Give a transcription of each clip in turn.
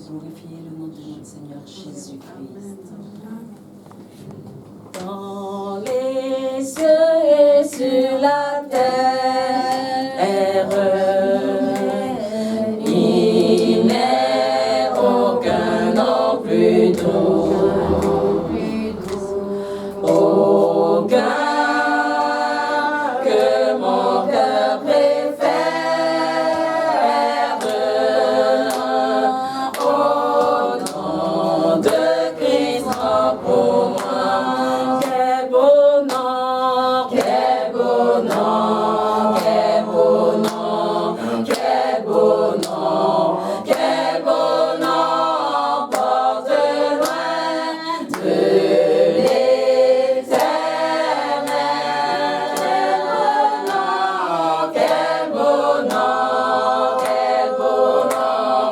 glorifier le nom de notre Seigneur Jésus-Christ. Dans les cieux et sur la terre, il n'est aucun nom plus doux, aucun que mon cœur préfère. Au nom de Christ pour moi. Quel beau nom, quel beau nom, quel beau nom, quel beau nom, quel beau nom, porte loin de l'éternel. Quel beau nom, quel beau nom,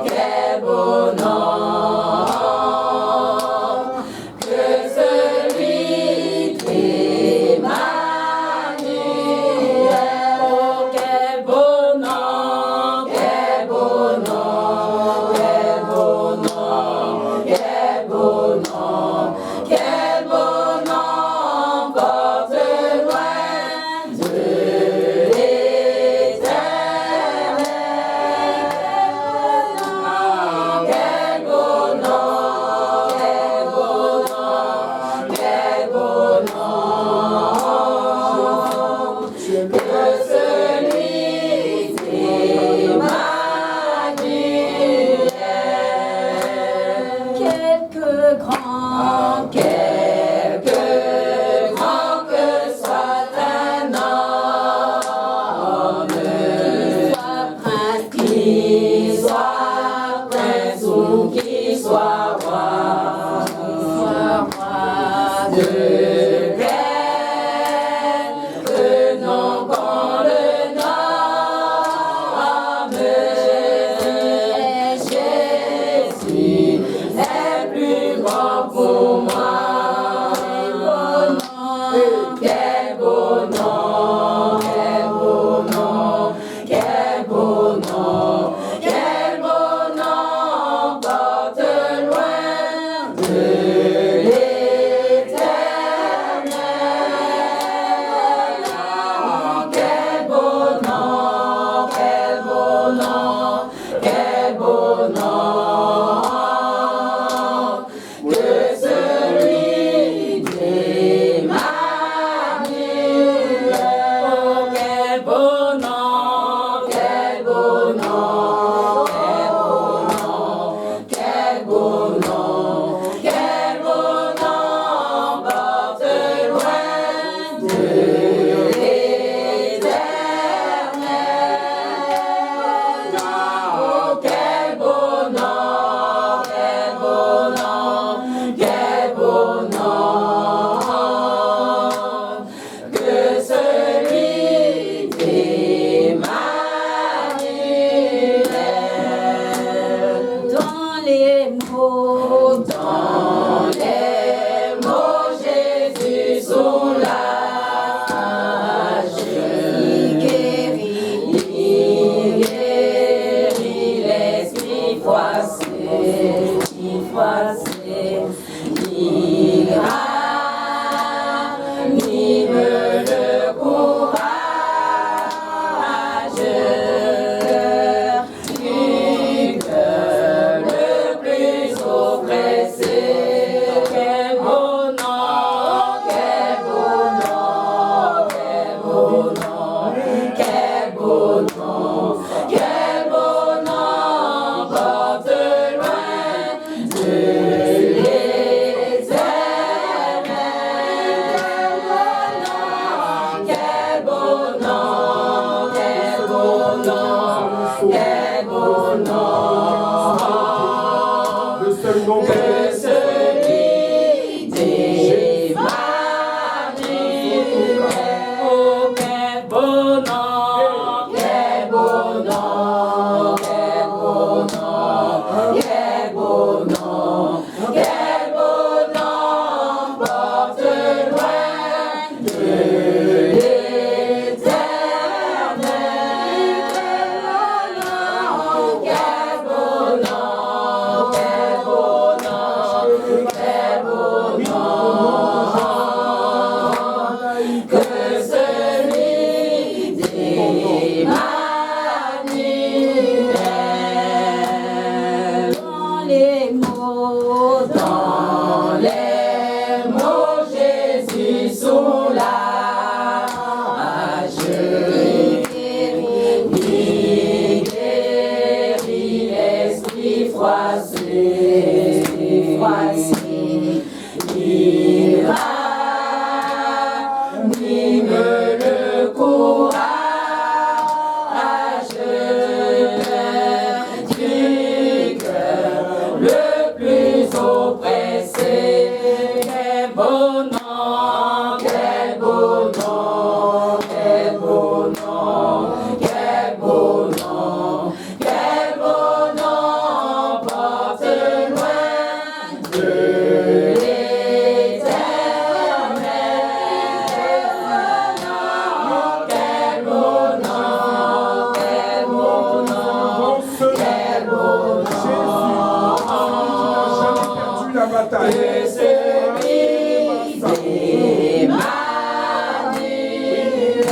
quel beau nom, que celui d'Emmanuel. Oh, quel beau nom, quel beau nom, quel beau nom, quel beau nom, quel beau nom, porte loin de l'éternel. Quel beau nom, quel beau nom, quel beau nom, que celui d'Emmanuel. Quelque grand que soit un homme, qu'il soit prince ou qu'il soit roi, de quelque nom qu'on le nomme, Jésus est plus grand pour moi. Quel beau nom, quel beau nom, quel beau nom, quel beau nom, porte loin de l'éternel. Quel beau nom, quel beau nom, quel beau nom, que celui d'Emmanuel. Oh, quel beau nom, quel beau nom, quel beau nom, quel beau nom, porte loin de l'éternel. Oh, quel beau nom, quel beau nom, quel beau nom, que celui d'Emmanuel. Dans les mots, Jésus soulage, il guérit l'esprit froissé, il ranime le courage du cœur le plus oppressé. Quel beau nom, quel beau nom, quel beau nom, quel beau nom, quel beau nom, porte loin de dans les mots Jésus soulage, il guérit l'esprit froissé, il ranime le courage du cœur le plus oppressé. Quel beau nom, quel beau nom, quel beau nom, quel beau nom, quel beau nom porte loin de l'éternel. Quel beau nom, quel beau nom, quel beau nom, La bataille. que celui d'Emmanuel.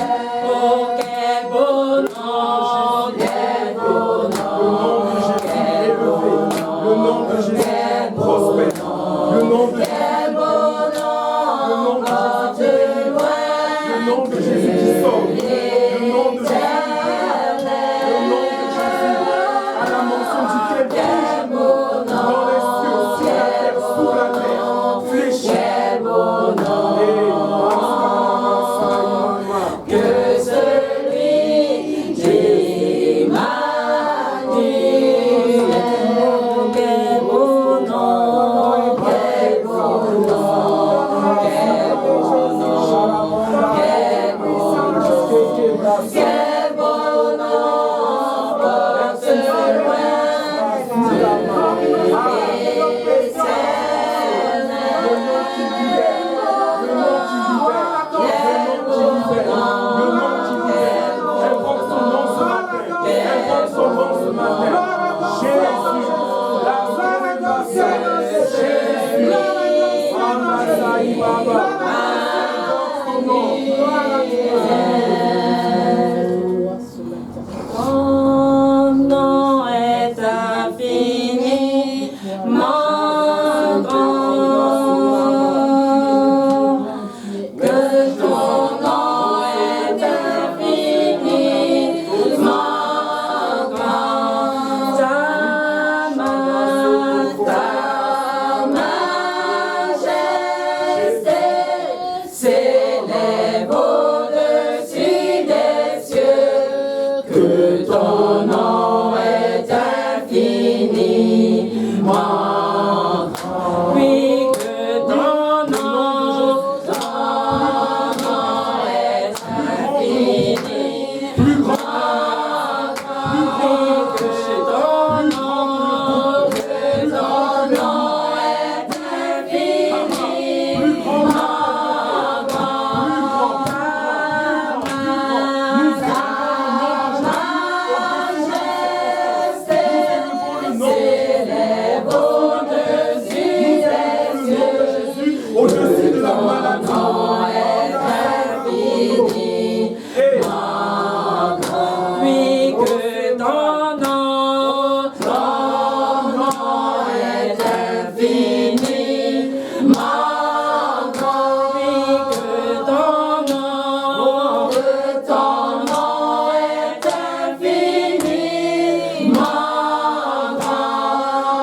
Oh, quel beau nom, quel beau nom, quel beau nom, Le nom de Jésus quel beau prospère. nom, Le nom de Jésus. quel beau nom porte loin Le nom de Jésus qui sauve. Le nom de Jésus. Le nom de Jésus. À la mention duquel quel beau dans les cieux, sur la terre, sous la terre, fléchit. quel beau nom, Et que celui d'Emmanuel. Quel beau nom, quel beau nom, quel beau nom, quel beau nom, quel beau nom porte loin de Ton nom est infiniment grand, que ton nom est infiniment grand. Ta majesté s'élève au-dessus des cieux, que ton nom est infiniment grand. Oui, que ton nom est infiniment grand. Oui, que ton nom est infiniment au-dessus de la maladie. Oui, que ton nom est infiniment grand. Oui, que ton nom est infiniment grand.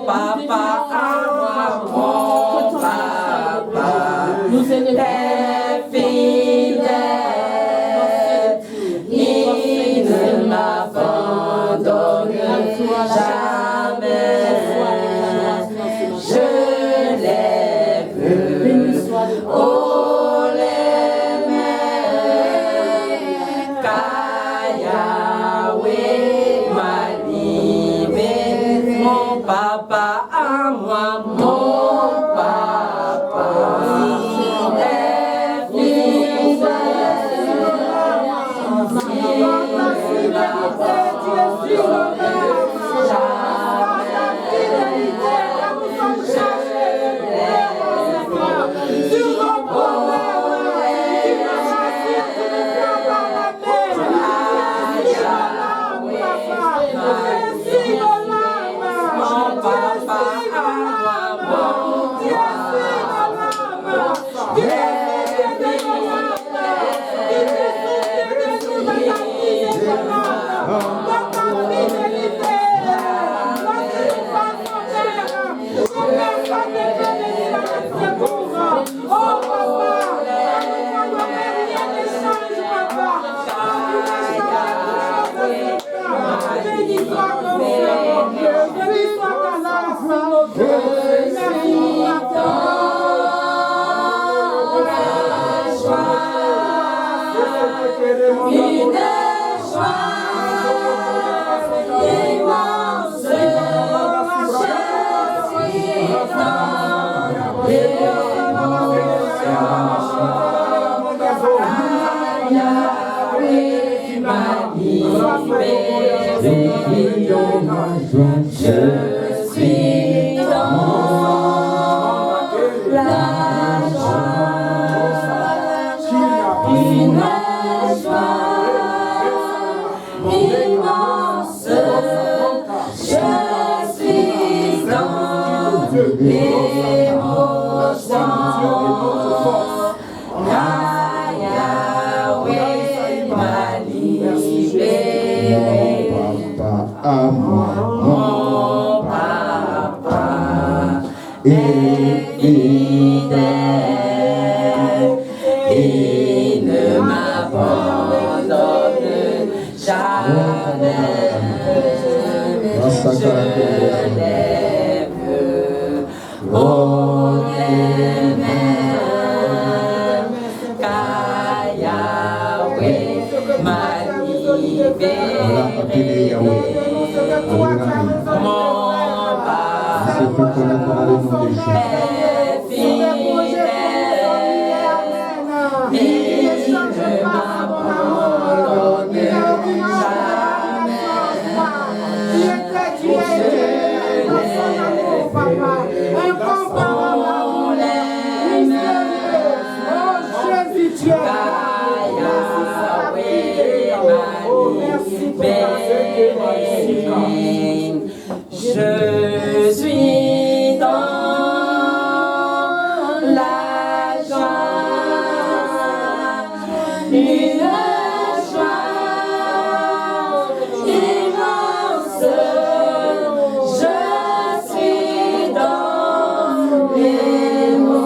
papa à moi, mon papa, est fidèle, il ne m'abandonne jamais. Je l'ai vu, oh l'aimer, car Yahweh m'a libéré, mon papa à moi, mon papa est je suis dans la joie, une joie immense. Je suis dans l'émotion, car Yahweh m'a libéré. Mon papa est fidèle, il ne m'abandonne jamais. Je l'ai vu, oh l'aimer, car Yahweh m'a libéré. Mon papa est fidèle, il ne m'abandonne je suis dans la joie, une joie immense. Je suis dans l'émotion,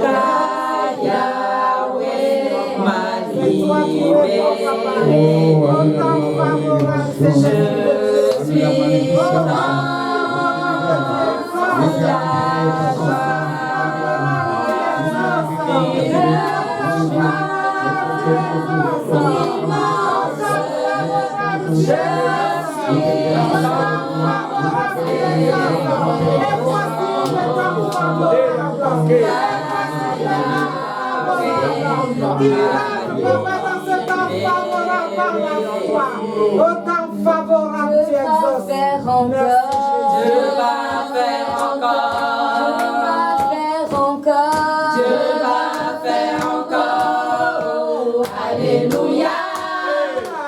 car Yahweh m'a libéré. Je suis dans la autant favorable tu exauces. Je vais faire encore. Alléluia.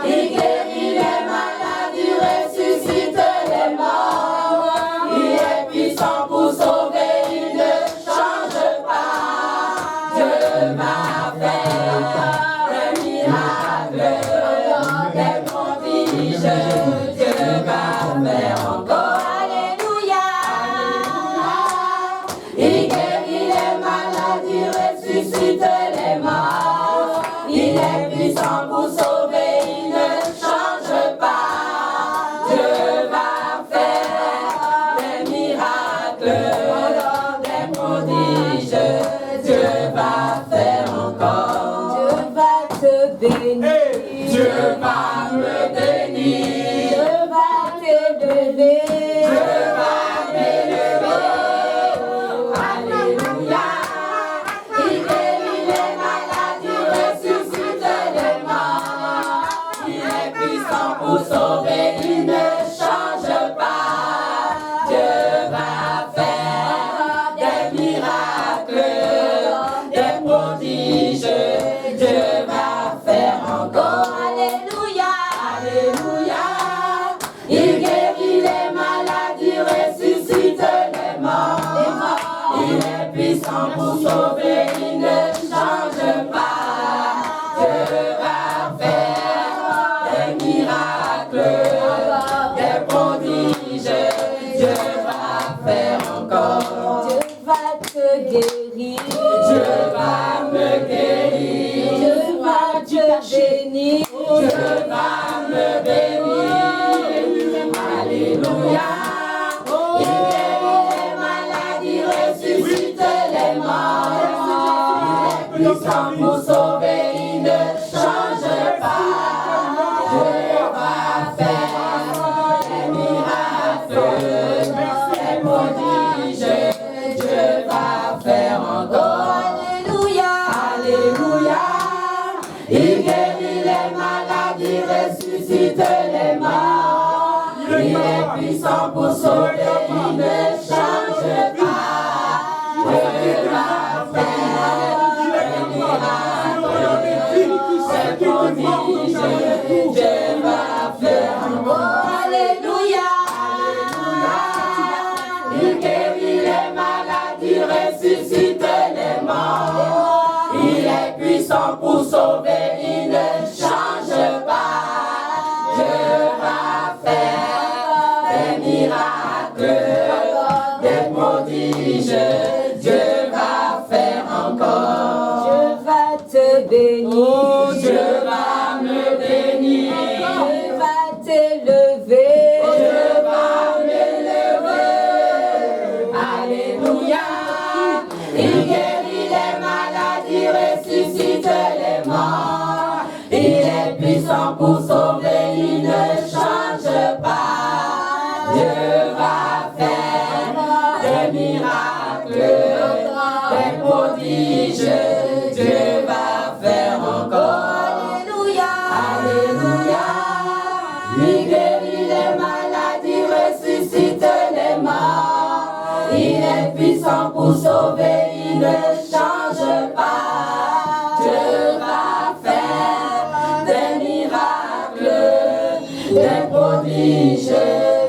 Il guérit les malades, il ressuscite les morts. Il est puissant pour sauver, il ne change pas. Dieu m'a fait des miracles, des prodiges. Dieu va faire m'élever. Dieu va m'élever. Alléluia. Il guérit les maladies, ressuscite les morts. Il est puissant pour sauver, il ne change pas. Dieu va faire des miracles, des prodiges. Dieu va faire encore. Alléluia. Alléluia. Il guérit les maladies, ressuscite les morts. Il est puissant pour sauver, il ne change pas. Dieu va faire des miracles, des prodiges. Dieu va faire encore. Dieu va te guérir. Dieu va me guérir. Dieu va te bénir. Dieu va me bénir. Alléluia. Il guérit les maladies, ressuscite les morts. Il est puissant pour sauver, il ne change pas. Dieu va faire des miracles, des prodiges. Dieu va faire encore. Alléluia. Alléluia. Il guérit les maladies, ressuscite les morts. Il est puissant pour sauver, il ne change pas. Dieu va faire des miracles, des prodiges. Dieu va faire encore. Alléluia. Il guérit les maladies, ressuscite les morts. Il est puissant pour sauver, il ne change pas. Dieu va faire des miracles, des prodiges. Dieu va faire encore. Dieu va te bénir. Dieu va me bénir. Dieu va t'élever. Dieu va m'élever. Alléluia. Il guérit les maladies, ressuscite les morts. Il est puissant pour sauver, il ne change pas. Dieu va faire des miracles, des prodiges. Dieu va faire encore. Alléluia. Alléluia. Il guérit les maladies, ressuscite les morts. Il est puissant pour sauver, il ne change pas. Dieu va faire des miracles, des prodiges.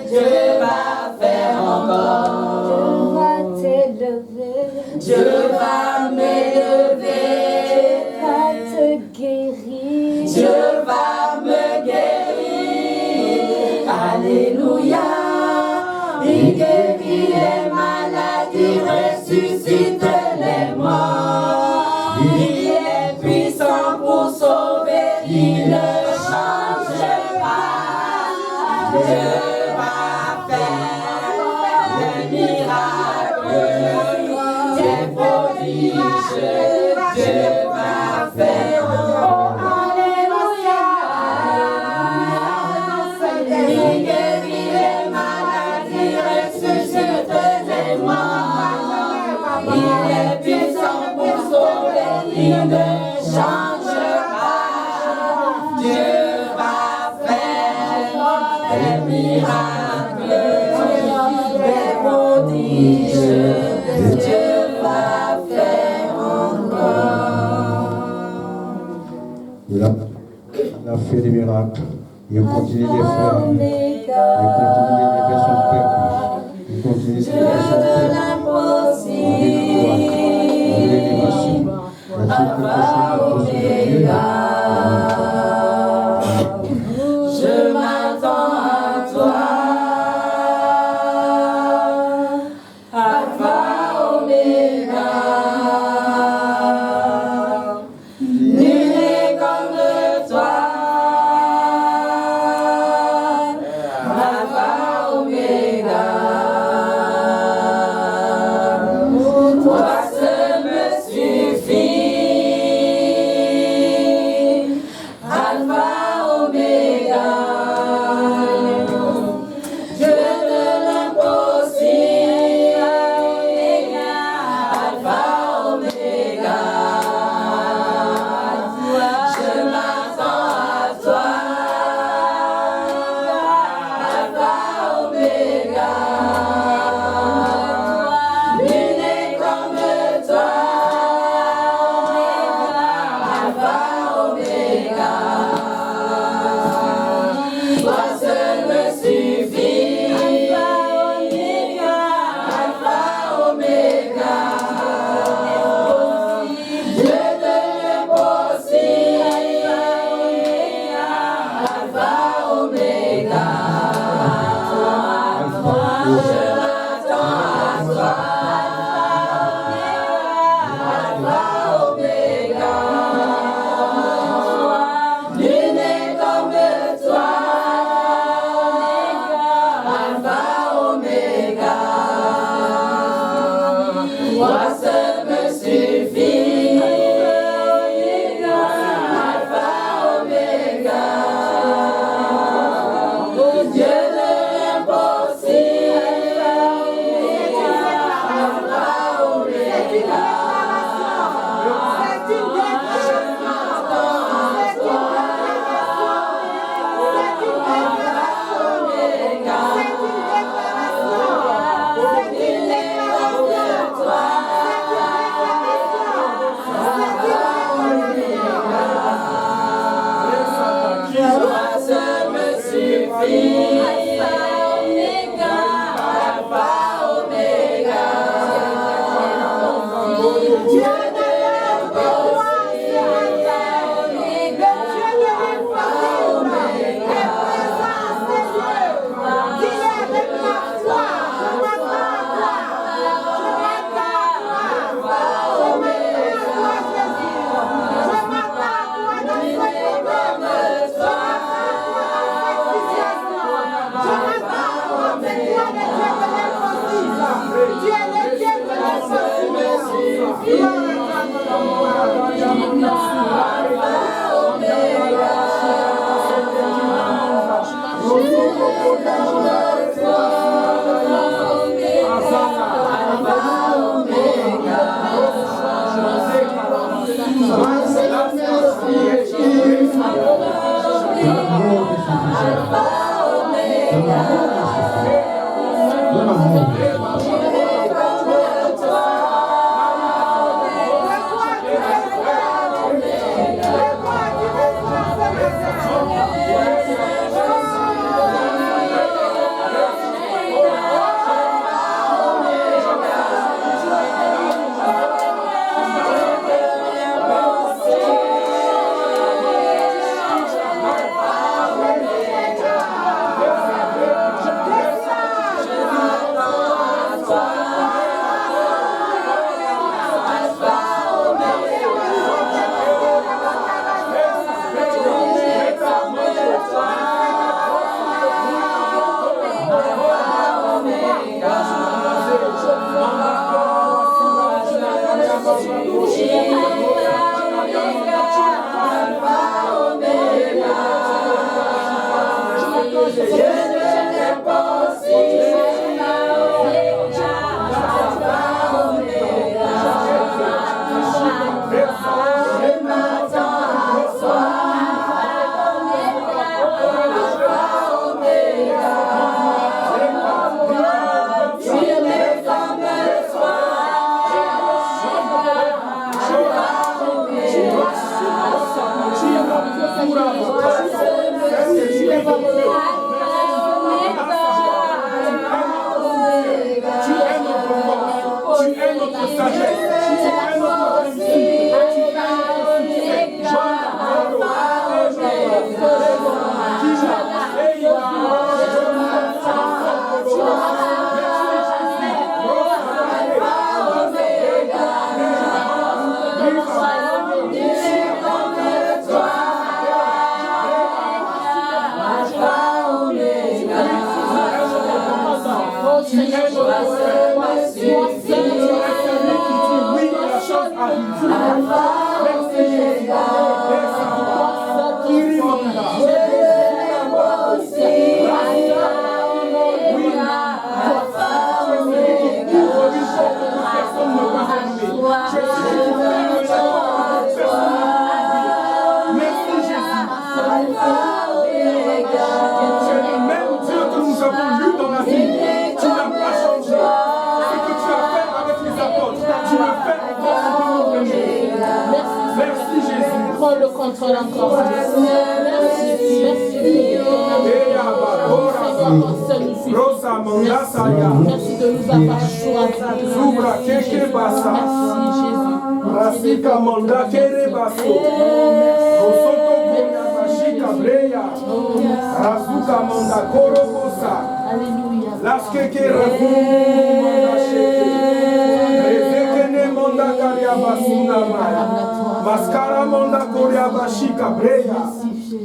Dieu va faire encore. Dieu va t'élever. Dieu va m'élever. Dieu va te guérir. Dieu va me guérir. Alléluia. Il guérit les maladies, ressuscite les morts. Il est puissant pour sauver, il ne change pas. Dieu va faire des miracles, des prodiges. Dieu va faire. Oh, alléluia. Il guérit les maladies, ressuscite les morts. Il est puissant pour sauver, il ne change pas. Dieu va faire des miracles, des prodiges. Dieu va faire encore. Il a fait des miracles. Il continue de les faire. Il continue d'élever son peuple. Il continue d'élever son peuple. Je m'attends à toi, Alpha Oméga. Nul n'est comme toi.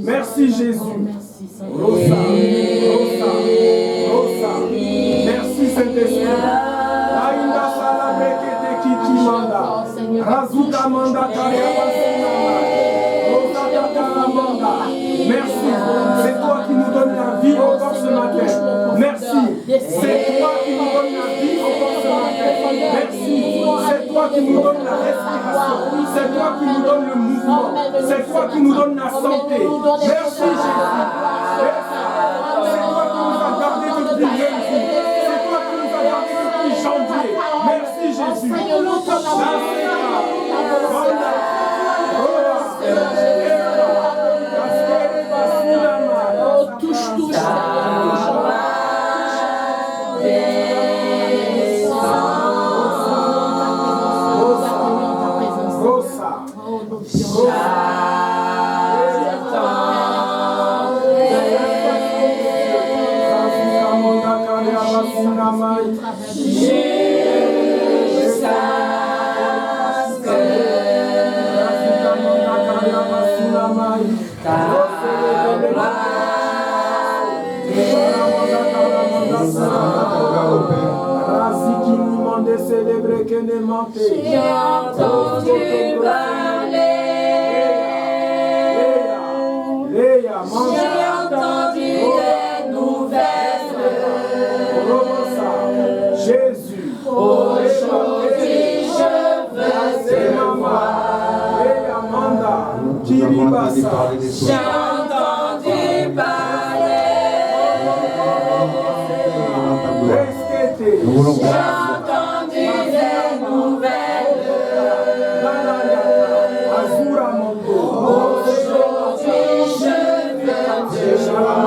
Merci Jésus. Rosa. Merci Saint-Esprit. Aïnda salabrekete kikimanda. Razuka manda kariabasina. Rosa kakaramanda. Merci. C'est toi qui nous donnes la vie encore ce matin. Merci. C'est toi qui nous donnes la vie encore ce matin. Merci. C'est toi qui nous donnes la respiration. C'est toi qui nous donnes le mouvement. C'est toi qui nous donnes la santé. Merci Jésus. C'est toi qui nous as gardés depuis lundi. C'est toi qui nous as gardés depuis janvier. Merci Jésus. Touche. célébrer que ne manque. J'ai entendu parler. J'ai entendu des nouvelles. Jésus. Aujourd'hui, je veux te voir. Nous avons entendu parler des J'ai choses. entendu parler. Nous voulons J'ai voir. entendu des nouvelles. Aujourd'hui, je veux te voir.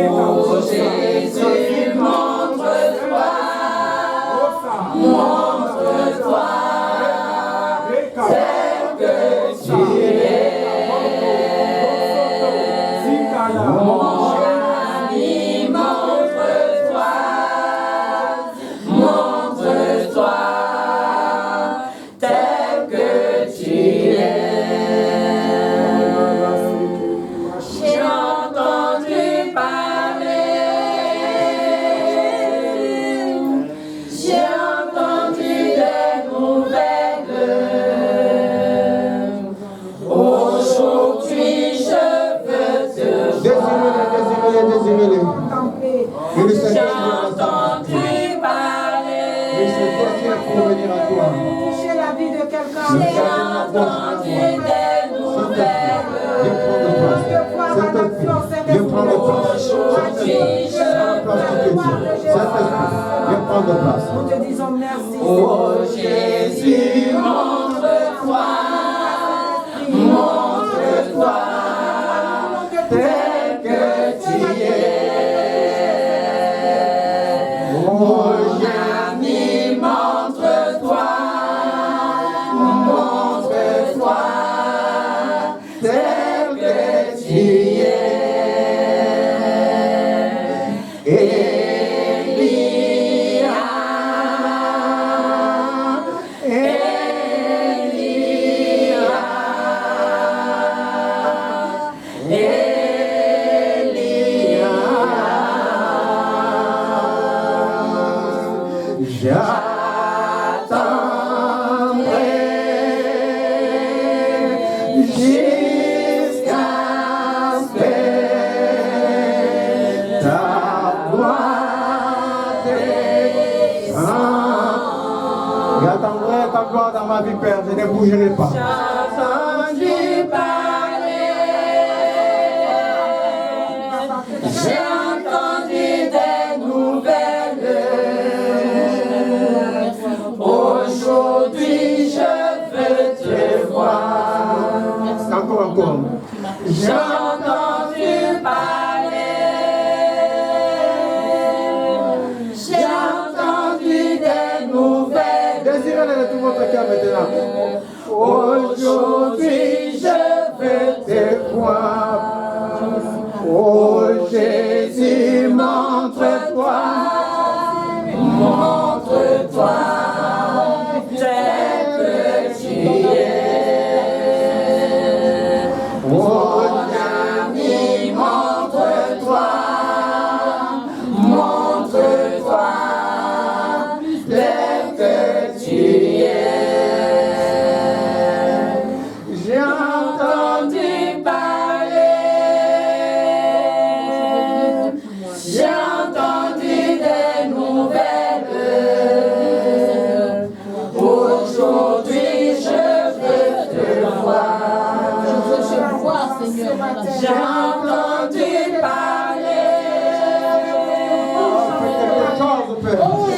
Oh Jésus, montre-toi. Montre-toi. Tel que tu es. Mon ami, montre-toi. Montre-toi. Tel que tu es. J'ai entendu parler. J'ai entendu des nouvelles. Aujourd'hui, je veux te voir. Désirez-les. Et le J'ai Seigneur entendu parler. c'est toi qui es pour venir à toi. Toucher la vie de quelqu'un. J'ai entendu des nouvelles. Viens prendre place. Viens prendre place. Aujourd'hui, je Viens prendre place. Nous te disons merci. Oh Jésus, montre-toi. Montre-toi. Tel que tu es. Mon ami, montre-toi. Montre-toi. Tel que tu es. J'attendrai ta gloire dans ma vie, Père. Je ne bougerai pas. J'ai entendu parler. J'ai entendu des nouvelles. Aujourd'hui, je veux te voir. Encore. J'ai entendu parler. J'ai entendu des nouvelles. Désirez-les de tout votre cœur maintenant. Aujourd'hui, je veux te voir. Oh Jésus, montre-toi. Montre-toi. Tel que tu es. Oh ami, montre-toi. Montre-toi. Tel que tu es. J'ai entendu parler. J'ai entendu des nouvelles. Aujourd'hui, je veux te voir. Je veux te voir, Seigneur. J'ai entendu parler.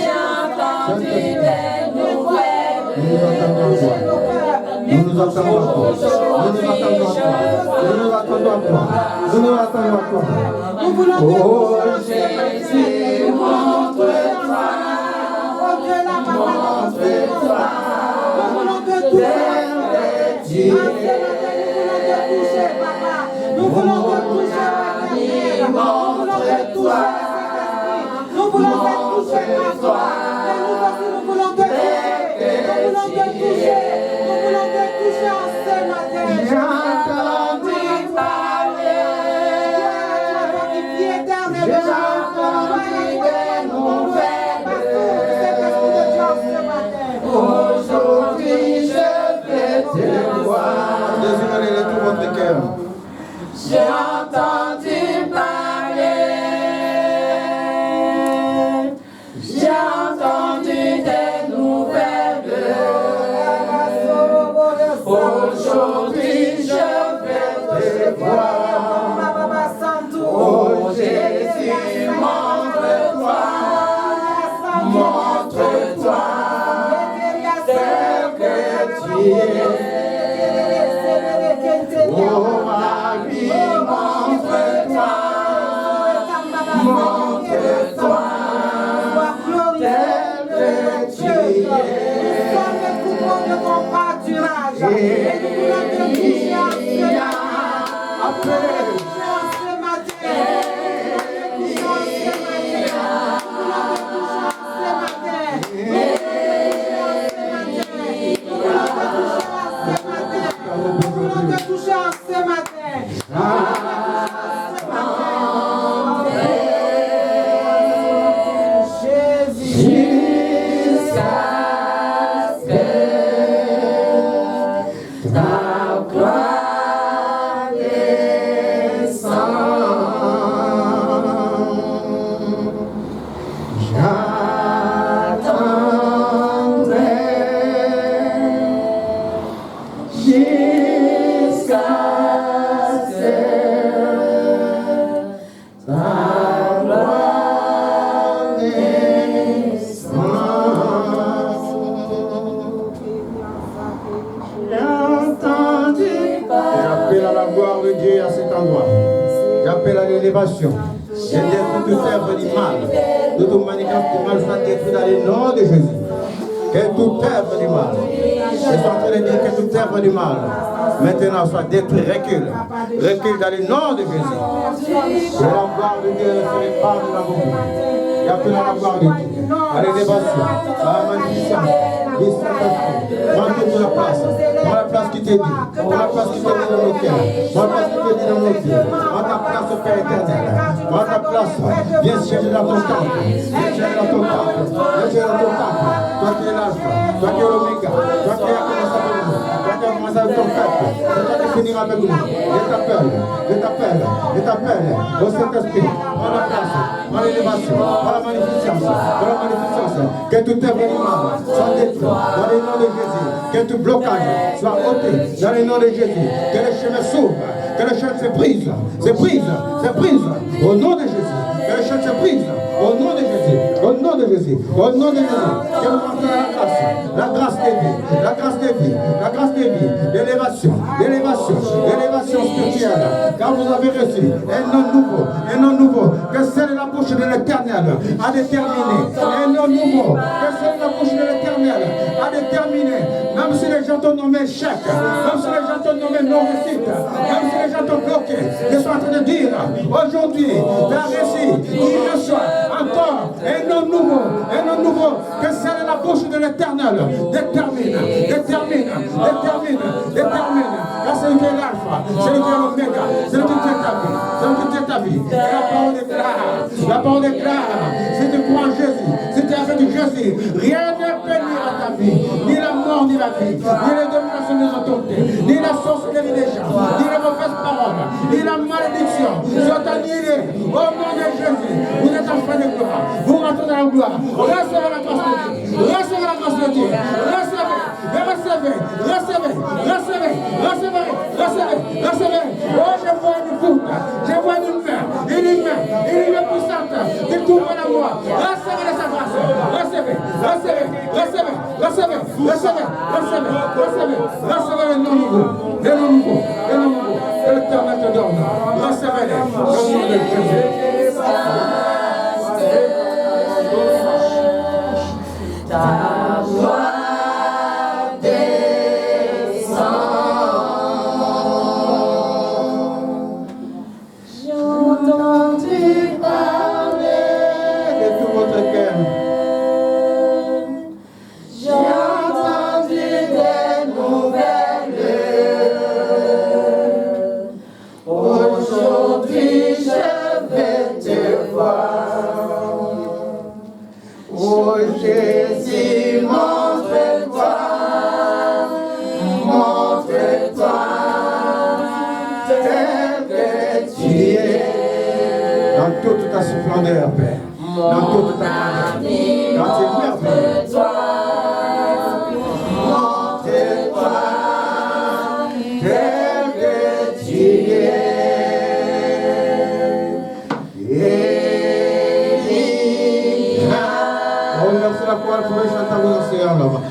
J'ai entendu des nouvelles. Nous nous attendons à toi. Nous voulons te Oh Jésus, montre-toi. Oh Dieu, la Montre-toi. nous voulons te toucher. Dieu. Nous voulons te toucher, papa. Nous voulons te toucher, Père. Nous voulons te toucher, Saint-Esprit. Nous voulons te toucher, toi. Et nous aussi, nous voulons te toucher. Nous voulons te toucher. Nous voulons te toucher en ce matin. J'ai entendu parler. Qui est éternel. J'ai entendu des nouvelles. l'élévation. Je détruis toute œuvre du mal. De toute manigance du mal soit détruit dans le nom de Jésus. Que toute œuvre du mal. Je suis en train de dire que toute œuvre du mal maintenant soit détruite, recule. Recule dans le nom de Jésus. Que la gloire de Dieu se répande dans vos vies. Il y a plus la gloire de Dieu. À l'élévation, à la magnificence. Prends toute la place. Prends la place qui t'est dit. Prends la place qui t'est dit dans nos cœurs. Prends la place qui t'est dit dans nos cœurs. Prends ta place au Père éternel. Prends ta place. Viens chercher dans ton temple. Viens chercher dans ton temple. Viens chercher dans ton temple. Toi qui es l'alpha. Toi qui es l'oméga. Toi qui es commencé avec nous. Toi qui as commencé avec ton peuple. Toi qui finira avec nous. Je t'appelle. Je t'appelle. Je t'appelle. Au Saint-Esprit. Prends la place. Prends l'élévation. Prends la magnificence. Prends la magnificence. Que tout événement soit détruit. Dans le nom de Jésus, que tout blocage soit ôté. Dans le nom de Jésus, que les chemins s'ouvrent, que les chemins se brisent, au nom de Jésus, que les chemins se brisent, au nom de Jésus, au nom de Jésus, au nom de Jésus, que vous rentrez dans la grâce des vies, la grâce des vies, la grâce des vies, l'élévation spirituelle, car vous avez reçu un nom nouveau, que c'est de la bouche de l'Éternel à déterminer, un nom nouveau, que c'est de la bouche de l'Éternel à déterminer, même si les gens t'ont nommé échec, même si les gens t'ont nommé non-réussite, même si les gens t'ont bloqué, je suis en train de dire, aujourd'hui, tu as réussi, il reçoit encore un nom nouveau, que c'est de la bouche de l'Éternel, détermine, car c'est lui qui est l'alpha, c'est lui qui est l'oméga, c'est lui qui tient ta vie, et la parole déclare, si tu crois en Jésus, si tu es avec Jésus, rien ne peut nuire à ta vie, ni la mort, ni la vie, ni les dominations des autorités, ni la sorcellerie des gens, ni les mauvaises paroles, ni la malédiction, sont annihilés au nom de Jésus. Vous êtes en fin de gloire, vous rentrez dans la gloire, recevez la grâce de Dieu, recevez la grâce de Dieu, recevez. Oh, je vois une voûte, je vois une main puissante qui t'ouvre la voie. Recevez sa grâce, recevez le nom nouveau, que l'Éternel te donne. Recevez-les, au nom de Jésus. Ta gloire descend. J'ai entendu parler de tout votre cœur. J'ai entendu des nouvelles. Aujourd'hui je vais te voir. Oh Jésus, montre-toi, tel que tu es. Dans toute ta splendeur, Père. Dans toute ta grandeur. Dans tes merveilles. Montre-toi, tel que tu es. Merci la parole pour chanter à vous océans là-bas.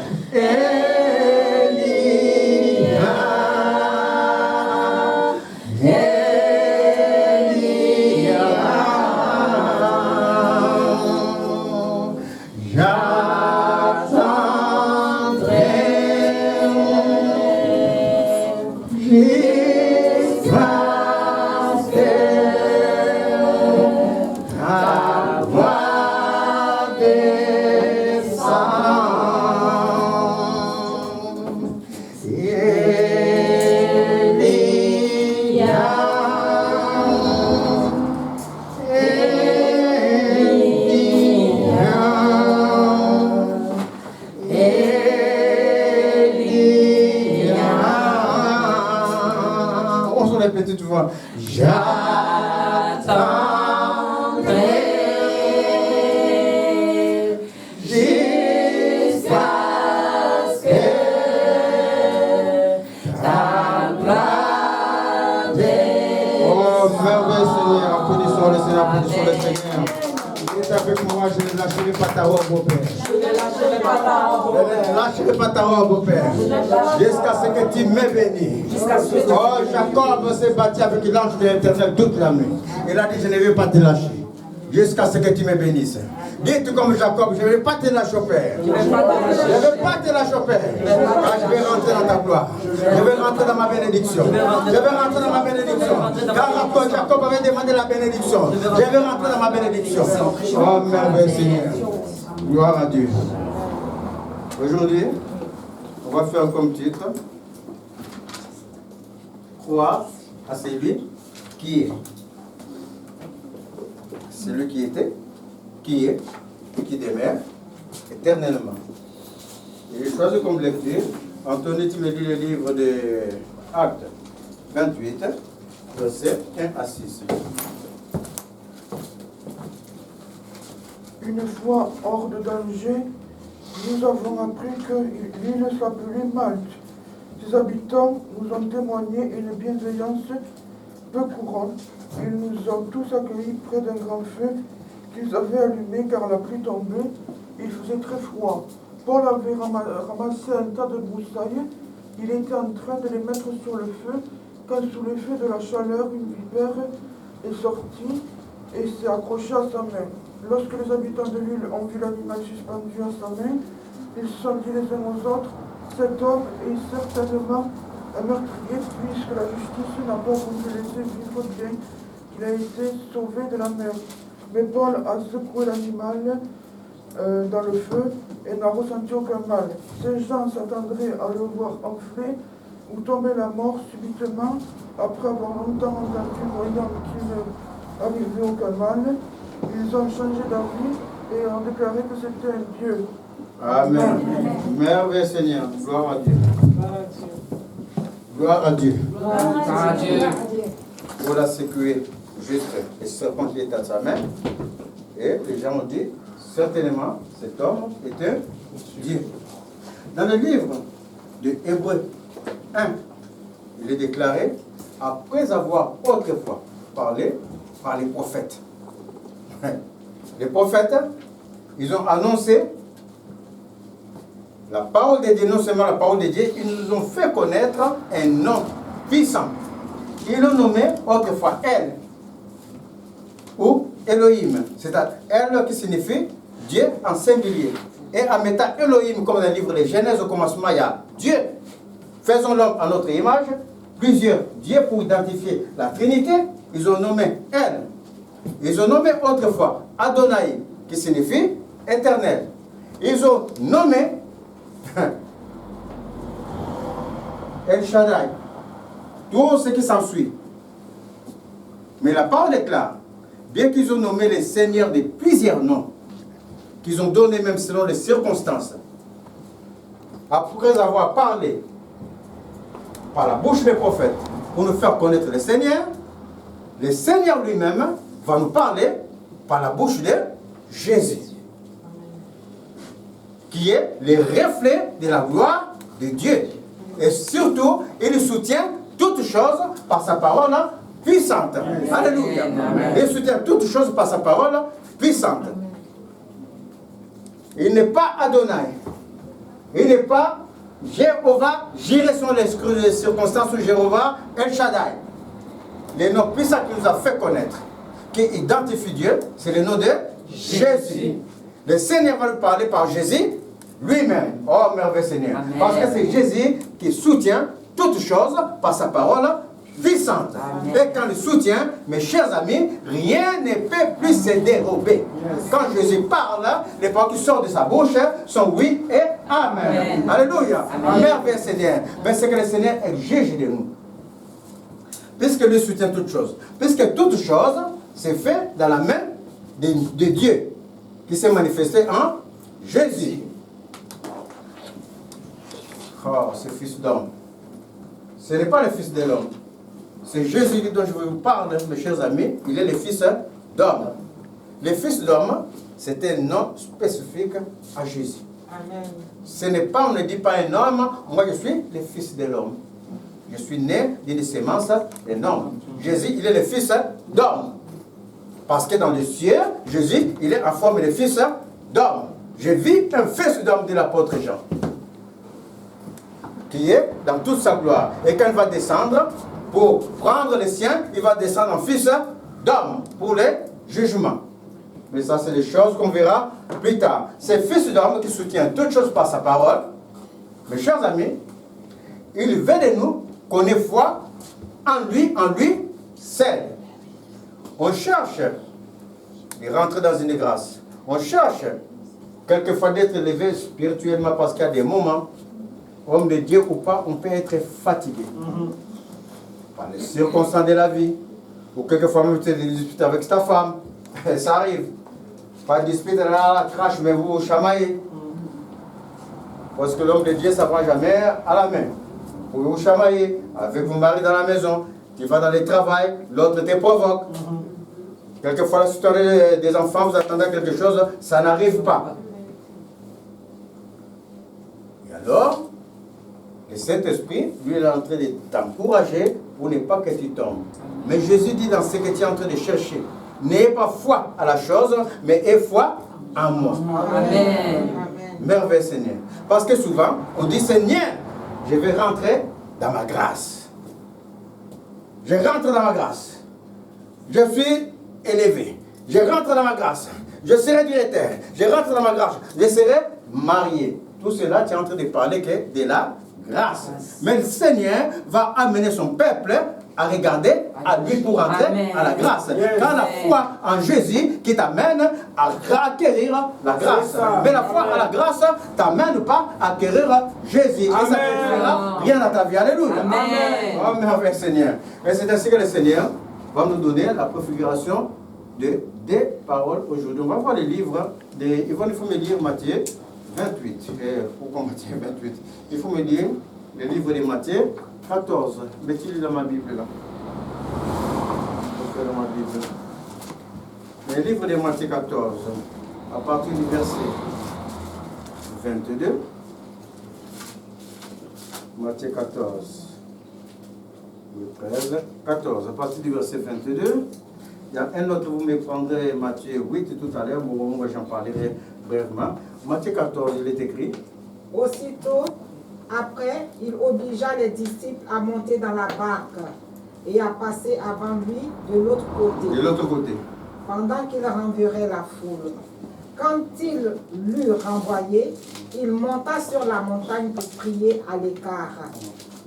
Petite voix. J'attendrai jusqu'à ce que ta gloire descende. Oh, merveille Seigneur, applaudissons le Seigneur, applaudissons le Seigneur. dites avec moi, je ne lâcherai pas ta robe, au Père. Je ne lâcherai pas ta robe. Je ne lâcherai pas ta robe, au Père. Jusqu'à ce que tu m'aies béni. Oh, Jacob s'est battu avec l'ange de l'Éternel toute la nuit. Il a dit, je ne vais pas te lâcher. Jusqu'à ce que tu me bénisses. Dites comme Jacob, je ne vais pas te lâcher, Père. Je ne vais pas te lâcher, Père. Car je vais rentrer dans ta gloire. Je vais rentrer dans ma bénédiction. Je vais rentrer dans ma bénédiction. Car Jacob avait demandé la bénédiction. Je vais rentrer dans ma bénédiction. Oh, merveilleux Seigneur. Gloire à Dieu. Aujourd'hui, on va faire comme titre croire à celui qui est. Celui qui était, qui est et qui demeure éternellement. Et j'ai choisi comme lecture, Anthony, tu me lis le livre de Actes 28, versets 1 à 6. Une fois hors de danger, nous avons appris que l'île s'appelait Malte. Ses habitants nous ont témoigné une bienveillance peu courante. Ils nous ont tous accueillis près d'un grand feu qu'ils avaient allumé car la pluie tombait. Il faisait très froid. Paul avait ramassé un tas de broussailles. Il était en train de les mettre sur le feu quand sous l'effet de la chaleur, une vipère est sortie et s'est accrochée à sa main. Lorsque les habitants de l'île ont vu l'animal suspendu à sa main, ils se sont dit les uns aux autres, cet homme est certainement un meurtrier puisque la justice n'a pas voulu laisser vivre bien qu'il a été sauvé de la mer. Mais Paul a secoué l'animal dans le feu et n'a ressenti aucun mal. Ces gens s'attendraient à le voir enfler ou tomber la mort subitement après avoir longtemps entendu voyant qu'il ne arrivait aucun mal. Ils ont changé d'avis et ont déclaré que c'était un Dieu. Amen. Merveilleux Seigneur. Gloire à Dieu. Gloire à Dieu. Gloire à Dieu. Pour la sécurité juste le serpent qui est à sa main. Et les gens ont dit, certainement, cet homme est un Dieu. Dans le livre de Hébreux 1, il est déclaré, après avoir autrefois parlé par les prophètes. Les prophètes, ils ont annoncé la parole de Dieu, non seulement la parole de Dieu, ils nous ont fait connaître un nom puissant. Ils l'ont nommé autrefois El, ou Elohim, c'est-à-dire El qui signifie Dieu en singulier. Et en mettant Elohim comme dans le livre de Genèse, au commencement, il y a Dieu. Faisons l'homme à notre image, plusieurs dieux pour identifier la Trinité, ils ont nommé El. Ils ont nommé autrefois Adonai, qui signifie éternel. Ils ont nommé El Shaddai, tout ce qui s'ensuit. Mais la parole est claire. Bien qu'ils ont nommé les seigneurs de plusieurs noms, qu'ils ont donné même selon les circonstances, après avoir parlé par la bouche des prophètes pour nous faire connaître le Seigneur lui-même va nous parler par la bouche de Jésus, qui est le reflet de la gloire de Dieu. Et surtout, il soutient toutes choses par sa parole puissante. Alléluia. Il soutient toutes choses par sa parole puissante. Il n'est pas Adonai. Il n'est pas Jéhovah, Jireh sont les circonstances où Jéhovah, El Shaddai. Les noms puissants qu'il nous a fait connaître, qui identifie Dieu, c'est le nom de Jésus. Le Seigneur va nous parler par Jésus lui-même. Oh, merveilleux Seigneur. Amen. Parce que c'est Jésus qui soutient toutes choses par sa parole puissante. Amen. Et quand il soutient, mes chers amis, rien ne peut plus se dérober. Yes. Quand Jésus parle, les paroles qui sortent de sa bouche sont oui et amen. Amen. Alléluia. Merveilleux Seigneur. Mais c'est que le Seigneur est juge de nous. Puisque lui soutient toutes choses. Puisque toutes choses, c'est fait dans la main de Dieu, qui s'est manifesté en Jésus. Oh, ce fils d'homme. Ce n'est pas le fils de l'homme. C'est Jésus dont je vous parle, mes chers amis. Il est le fils d'homme. Le fils d'homme, c'est un nom spécifique à Jésus. Amen. Ce n'est pas, on ne dit pas un homme, moi je suis le fils de l'homme. Je suis né d'une sémence d'un homme. Jésus, il est le fils d'homme. Parce que dans le ciel, Jésus, il est en forme de fils d'homme. Je vis un fils d'homme, dit l'apôtre Jean, qui est dans toute sa gloire. Et quand il va descendre, pour prendre les siens, il va descendre en fils d'homme pour les jugements. Mais ça, c'est des choses qu'on verra plus tard. C'est fils d'homme qui soutient toutes choses par sa parole. Mes chers amis, il veut de nous qu'on ait foi en lui seul. On cherche de rentrer dans une grâce. On cherche quelquefois d'être élevé spirituellement parce qu'il y a des moments, homme de Dieu ou pas, on peut être fatigué. Par les circonstances de la vie. Ou quelquefois même tu as des disputes avec ta femme. Ça arrive. Pas de dispute, là, crache, mais vous chamaillez. Parce que l'homme de Dieu, ça ne prend jamais à la main. Vous vous chamaillez avec vos maris dans la maison. Tu vas dans le travail, l'autre te provoque. Quelquefois, si tu as des enfants, vous attendez quelque chose, ça n'arrive pas. Et alors, le Saint-Esprit, lui, il est en train de t'encourager pour ne pas que tu tombes. Mais Jésus dit dans ce que tu es en train de chercher, n'ayez pas foi à la chose, mais aie foi en moi. Amen. Merveilleux Seigneur. Parce que souvent, on dit, Seigneur, je vais rentrer dans ma grâce. Je rentre dans ma grâce. Je suis élevé. Je rentre dans ma grâce. Je serai directeur. Je rentre dans ma grâce. Je serai marié. Tout cela, tu es en train de parler que de la grâce. Mais le Seigneur va amener son peuple à regarder à lui pour entrer à la grâce. Quand la foi en Jésus qui t'amène à acquérir la grâce. Mais la foi à la grâce t'amène pas à acquérir Jésus. Et ça ne fera rien à ta vie. Alléluia. Amen. Oh merveilleux Seigneur. Et c'est ainsi que le Seigneur va nous donner la préfiguration des paroles aujourd'hui. On va voir les livres. Il faut me lire Matthieu 28. Pourquoi Matthieu 28? Il faut me lire le livre de Matthieu 14. Mettez-le dans ma Bible là. Dans ma Bible. Le livre de Matthieu 14, à partir du verset 22. Matthieu 14. 13, 14, à partir du verset 22. Il y a un autre, vous me prendrez Matthieu 8 tout à l'heure, moi j'en parlerai brièvement. Matthieu 14, il est écrit. Aussitôt, après, il obligea les disciples à monter dans la barque et à passer avant lui de l'autre côté. De l'autre côté. Pendant qu'il renverrait la foule. Quand il l'eut renvoyé, il monta sur la montagne pour prier à l'écart.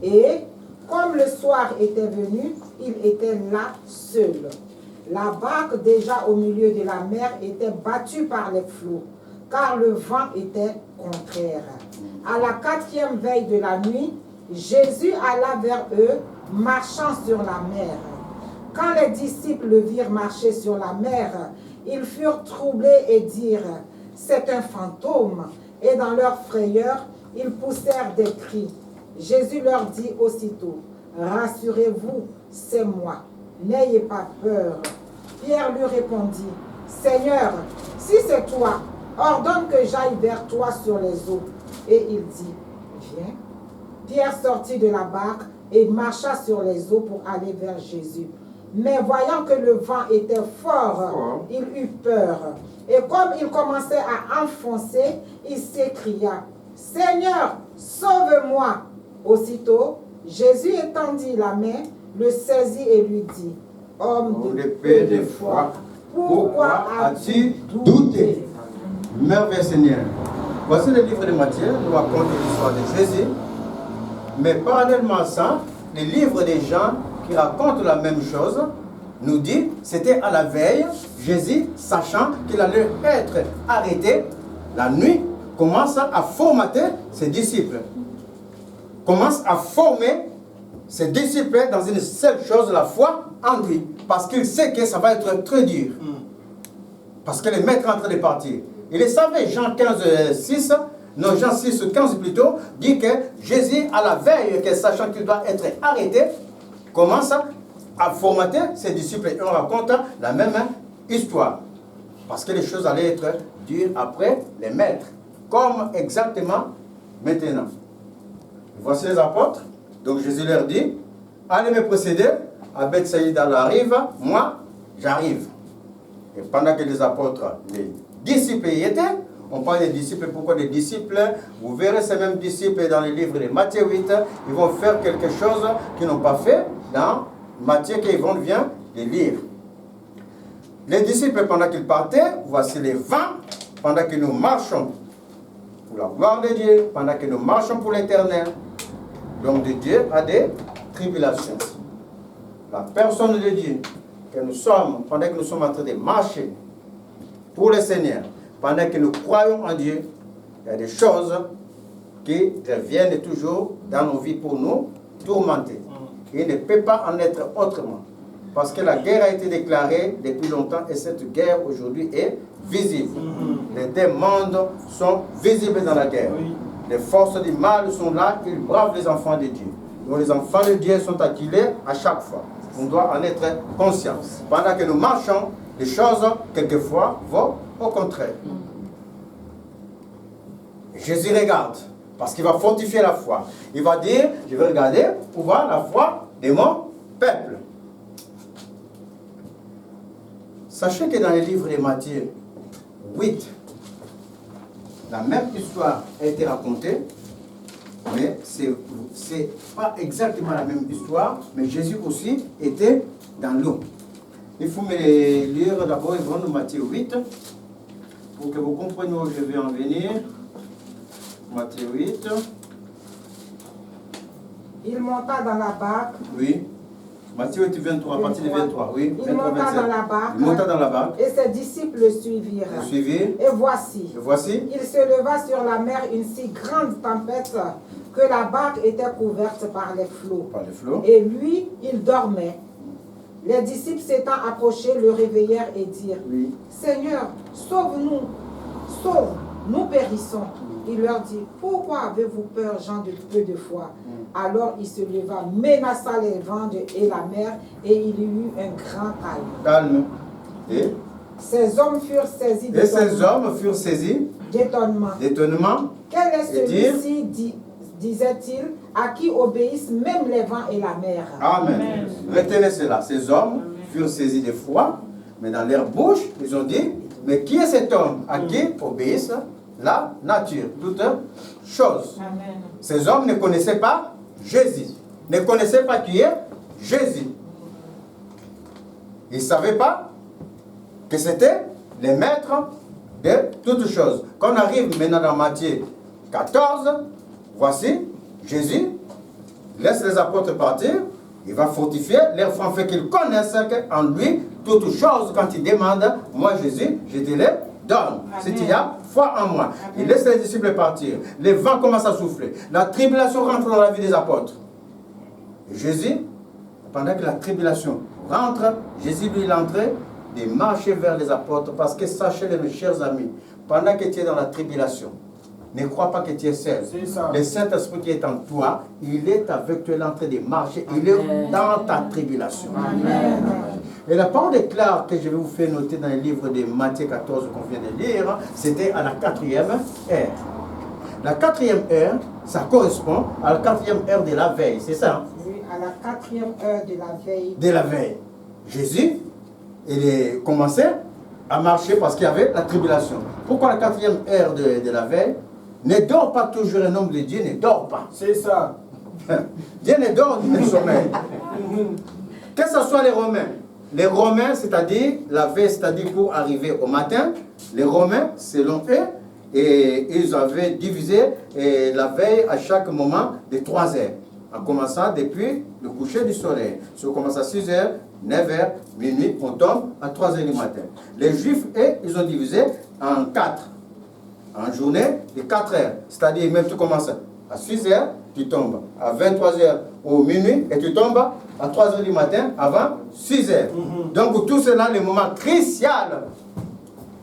Et comme le soir était venu, il était là seul. La barque, déjà au milieu de la mer, était battue par les flots, car le vent était contraire. À la 4e veille de la nuit, Jésus alla vers eux, marchant sur la mer. Quand les disciples le virent marcher sur la mer, ils furent troublés et dirent, « C'est un fantôme !» Et dans leur frayeur, ils poussèrent des cris. Jésus leur dit aussitôt, « Rassurez-vous, c'est moi, n'ayez pas peur. » Pierre lui répondit, « Seigneur, si c'est toi, ordonne que j'aille vers toi sur les eaux. » Et il dit, « Viens. » Pierre sortit de la barque et marcha sur les eaux pour aller vers Jésus. Mais voyant que le vent était fort, il eut peur. Et comme il commençait à enfoncer, il s'écria, « Seigneur, sauve-moi » Aussitôt, Jésus étendit la main, le saisit et lui dit, « Homme de peu de foi, pourquoi as-tu douté ?» Merveilleux Seigneur. Voici le livre de Matthieu, nous raconte l'histoire de Jésus. Mais parallèlement à ça, les livres des gens qui racontent la même chose nous dit c'était à la veille, Jésus, sachant qu'il allait être arrêté, la nuit, commence à formater ses disciples. Commence à former ses disciples dans une seule chose, la foi en lui. Parce qu'il sait que ça va être très dur. Parce que le maître est en train de partir. Il le savait, Jean 15, 6, non, Jean 6, 15 plutôt, dit que Jésus, à la veille, que sachant qu'il doit être arrêté, commence à formater ses disciples. Et on raconte la même histoire. Parce que les choses allaient être dures après les maîtres. Comme exactement maintenant. Voici les apôtres. Donc Jésus leur dit, allez me précéder. À Bethsaïda arrive, moi, j'arrive. Et pendant que les apôtres, les disciples y étaient, on parle des disciples. Pourquoi des disciples? Vous verrez ces mêmes disciples dans le livre de Matthieu 8, ils vont faire quelque chose qu'ils n'ont pas fait dans Matthieu qu'Yvonne vient de lire. Les disciples, pendant qu'ils partaient, voici les 20, pendant que nous marchons pour la gloire de Dieu, pendant que nous marchons pour l'éternel. Donc de Dieu a des tribulations. La personne de Dieu, que nous sommes, pendant que nous sommes en train de marcher pour le Seigneur, pendant que nous croyons en Dieu, il y a des choses qui reviennent toujours dans nos vies pour nous tourmenter. Il ne peut pas en être autrement. Parce que la guerre a été déclarée depuis longtemps et cette guerre aujourd'hui est visible. Les deux mondes sont visibles dans la guerre. Les forces du mal sont là, ils bravent les enfants de Dieu. Donc les enfants de Dieu sont acculés à chaque fois. On doit en être conscient. Pendant que nous marchons, les choses, quelquefois, vont au contraire. Jésus regarde, parce qu'il va fortifier la foi. Il va dire, je vais regarder où va la foi de mon peuple. Sachez que dans le livre de Matthieu 8, la même histoire a été racontée, mais ce n'est pas exactement la même histoire, mais Jésus aussi était dans l'eau. Il faut me lire d'abord le Matthieu 8, pour que vous compreniez où je vais en venir. Matthieu 8. Il monta dans la barque. Oui. Matthieu 8, 23, à partir de 23, oui. Il monta dans la barque. Il monta dans la barque. Et ses disciples le suivirent. Et voici. Il se leva sur la mer une si grande tempête que la barque était couverte par les flots. Et lui, il dormait. Les disciples s'étant approchés le réveillèrent et dirent, Seigneur, sauve-nous, sauve, nous périssons. Il leur dit, pourquoi avez-vous peur, gens de peu de foi? Alors il se leva, menaça les vents et la mer, et il y eut un grand calme. Et ces hommes furent saisis d'étonnement. Quel est celui-ci, disait-il, à qui obéissent même les vents et la mer? Amen. Retenez cela. Ces hommes furent saisis de foi, mais dans leur bouche, ils ont dit, mais qui est cet homme à qui obéissent la nature, toutes choses? Amen. Ces hommes ne connaissaient pas Jésus, ne connaissaient pas qui est Jésus. Ils ne savaient pas que c'était le maître de toutes choses. Quand on arrive maintenant dans Matthieu 14, voici, Jésus laisse les apôtres partir, il va fortifier leur foi, fait qu'ils connaissent qu'en lui, toutes choses, quand ils demandent, moi Jésus, je te les donne. Si tu as foi en moi. Amen. Il laisse les disciples partir. Les vents commencent à souffler. La tribulation rentre dans la vie des apôtres. Et Jésus, pendant que la tribulation rentre, Jésus lui il est en train de marcher vers les apôtres parce que sachez-le mes chers amis, pendant que tu es dans la tribulation, ne crois pas que tu es seul. Le Saint-Esprit qui est en toi, il est avec toi, il est en train de marcher, il est dans ta tribulation. Amen. Et la parole déclare que je vais vous faire noter dans le livre de Matthieu 14 qu'on vient de lire, c'était à la 4e heure. La 4e heure, ça correspond à la 4e heure de la veille, c'est ça? Oui, à la 4e heure de la veille. De la veille. Jésus, il est commencé à marcher parce qu'il y avait la tribulation. Pourquoi la 4e heure de la veille? Ne dort pas toujours, un homme de Dieu ne dort pas. C'est ça. Dieu ne dort ni ne sommeille. Que ce soit les Romains, c'est-à-dire la veille, c'est-à-dire pour arriver au matin, les Romains, selon eux, et ils avaient divisé la veille à chaque moment de 3 heures, en commençant depuis le coucher du soleil. Si on commence à 6 heures, 9 heures, minuit, on tombe à 3 heures du matin. Les Juifs, eux, ils ont divisé en 4. En journée de 4 heures. C'est-à-dire, même tu commences à 6 heures, tu tombes à 23 heures au minuit et tu tombes à 3 heures du matin avant 6 heures. Donc tout cela, le moment crucial.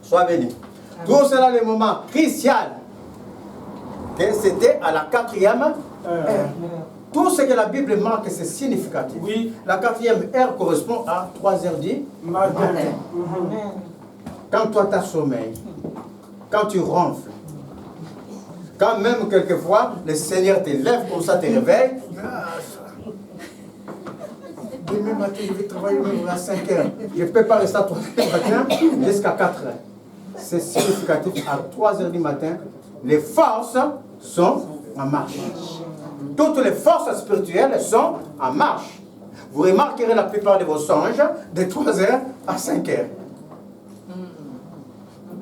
Sois béni. Tout cela, le moment crucial. C'était à la 4e heure. Tout ce que la Bible marque, c'est significatif. Oui. La 4e heure correspond à 3 heures du matin. Quand toi tu as sommeil, quand tu ronfles, quand même quelquefois le Seigneur te lève comme ça, te réveille, demain matin, je vais travailler même à 5 heures. Je ne peux pas rester à 3 heures du matin jusqu'à 4 heures. C'est significatif. À 3 heures du matin, les forces sont en marche. Toutes les forces spirituelles sont en marche. Vous remarquerez la plupart de vos songes de 3 heures à 5 heures.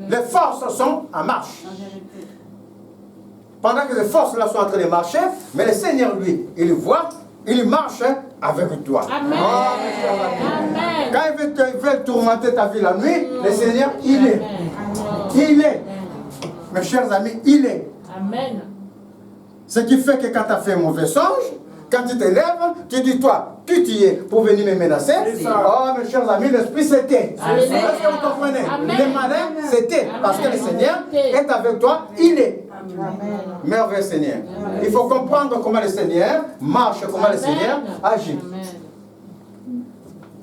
Les forces sont en marche. Pendant que les forces-là sont en train de marcher, mais le Seigneur, lui, il voit, il marche avec toi. Amen. Oh, quand il veut tourmenter ta vie la nuit, le Seigneur, il est. Il est. Mes chers amis, il est. Amen. Ce qui fait que quand tu as fait un mauvais songe, quand tu te lèves, tu dis toi, qui tu es pour venir me menacer? Oh, mes chers amis, l'esprit c'était. Est-ce que vous comprenez? Le malin c'était. Parce que le Seigneur est avec toi, il est. Merveilleux Seigneur. Il faut comprendre comment le Seigneur marche, comment le Seigneur agit.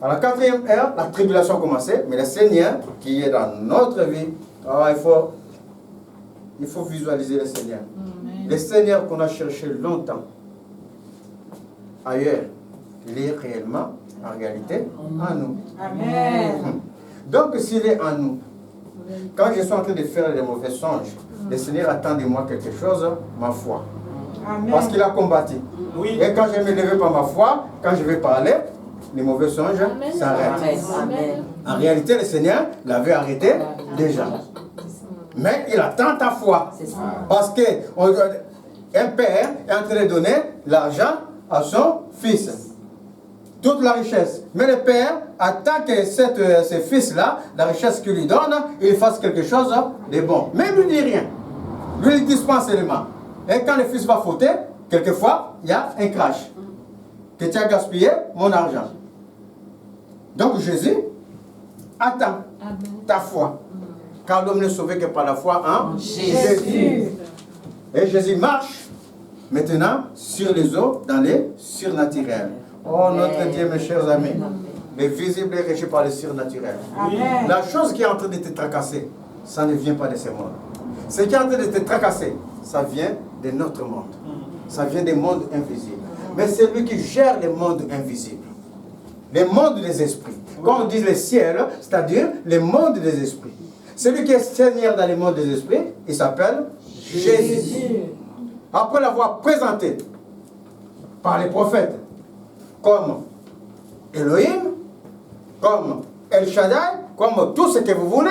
À la 4e heure, la tribulation a commencé, mais le Seigneur qui est dans notre vie, oh, il faut visualiser le Seigneur. Le Seigneur qu'on a cherché longtemps ailleurs, il est réellement, en réalité, en nous. Amen. Donc, s'il est en nous, quand je suis en train de faire des mauvais songes, le Seigneur attend de moi quelque chose, ma foi. Amen. Parce qu'il a combattu. Oui. Et quand je me lève par ma foi, quand je vais parler, les mauvais songes s'arrêtent. Amen. En réalité, le Seigneur l'avait arrêté déjà. Mais il attend ta foi. Parce qu'un père est en train de donner l'argent à son fils. Toute la richesse. Mais le père attend que ce fils-là, la richesse qu'il lui donne, il fasse quelque chose de bon. Mais il ne lui dit rien. Lui, il dispense seulement. Et quand le fils va fauter, quelquefois, il y a un crash. Que tu as gaspillé mon argent. Donc Jésus attend ta foi. Car l'homme n'est sauvé que par la foi en Jésus. Et Jésus marche maintenant sur les eaux dans les surnaturels. Oh notre Dieu, mes chers amis, le visible est régi par le surnaturel. Amen. La chose qui est en train de te tracasser, ça ne vient pas de ce monde. Ce qui est en train de te tracasser, ça vient de notre monde. Ça vient des mondes invisibles. Mais c'est lui qui gère les mondes invisibles. Les mondes des esprits. Quand on dit le ciel, c'est-à-dire les mondes des esprits. Celui qui est Seigneur dans les mondes des esprits, il s'appelle Jésus. Après l'avoir présenté par les prophètes, comme Elohim, comme El Shaddai, comme tout ce que vous voulez,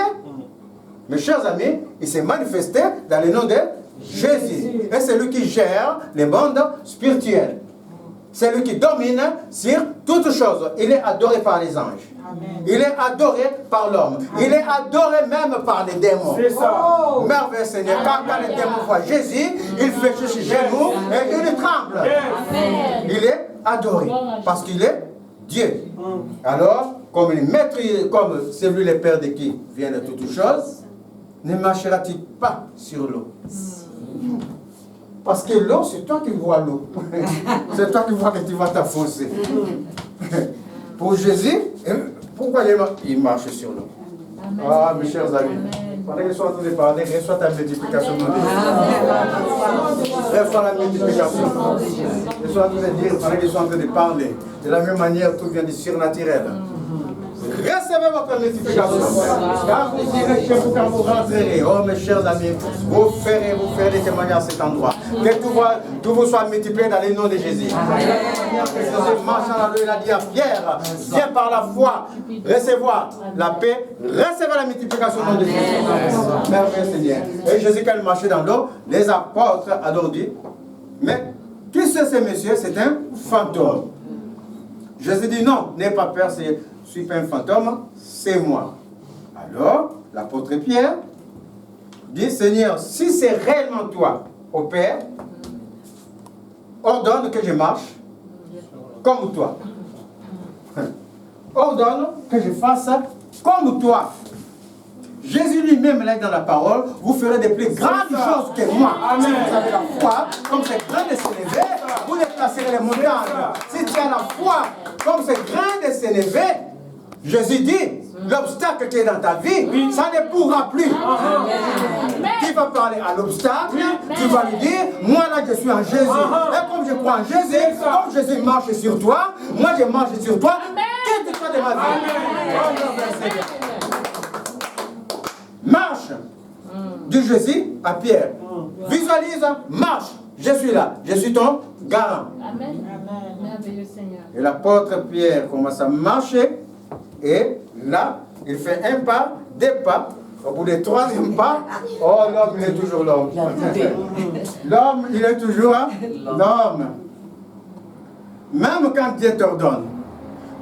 mes chers amis, il s'est manifesté dans le nom de Jésus. Et c'est lui qui gère les mondes spirituels. C'est lui qui domine sur toutes choses. Il est adoré par les anges. Amen. Il est adoré par l'homme. Il est adoré même par les démons. C'est ça. Oh. Merveilleux Seigneur. Quand les démons voient Jésus, ils fléchissent ses genoux et ils tremblent. Amen. Il est adoré parce qu'il est Dieu. Alors, comme le maître, comme c'est lui le Père de qui vient de toutes choses, ne marchera-t-il pas sur l'eau? Parce que l'eau, c'est toi qui vois l'eau. C'est toi qui vois que tu vas t'enfoncer. Pour Jésus, pourquoi il marche sur l'eau? Ah, mes chers amis, pendant qu'ils sont en train de parler, reçois ta multiplication. Reçois la multiplication. Ils sont en train de dire, pendant qu'ils sont en train de parler, de la même manière, tout vient du surnaturel. Recevez votre multiplication. Car vous direz chez vous quand vous rentrerez. Oh mes chers amis, vous ferez des témoignages à cet endroit. Que tout vous soit multiplié dans le nom de Jésus. Jésus marche dans la rue, il a dit à Pierre, viens par la foi recevoir la paix, recevez la multiplication au nom de Jésus. Merveilleux Seigneur. Et Jésus, quand il marchait dans l'eau, les apôtres alors dit, mais qui c'est ce monsieur? C'est un fantôme. Jésus dit non, n'aie pas peur, je ne suis pas un fantôme, c'est moi. Alors, l'apôtre Pierre dit, Seigneur, si c'est réellement toi, au Père, ordonne que je marche comme toi. Ordonne que je fasse comme toi. Jésus lui-même, là dans la parole, vous ferez des plus grandes choses que moi. Amen. Si vous avez la foi, comme c'est grand de s'élever, vous déplacerez les montagnes. Si tu as la foi, comme c'est grand de s'élever, Jésus dit, l'obstacle qui est dans ta vie, ça ne pourra plus. Tu vas parler à l'obstacle, tu vas lui dire, moi là je suis en Jésus. Et comme je crois en Jésus, comme Jésus marche sur toi, moi je marche sur toi, de ma vie. Marche. Du Jésus à Pierre. Visualise, marche. Je suis là. Je suis ton garant. Amen. Merveilleux Seigneur. Et l'apôtre Pierre commence à marcher. Et là, il fait un pas, deux pas. Au bout du troisième pas, oh, l'homme, il est toujours l'homme. L'homme, il est toujours l'homme. Même quand Dieu t'ordonne,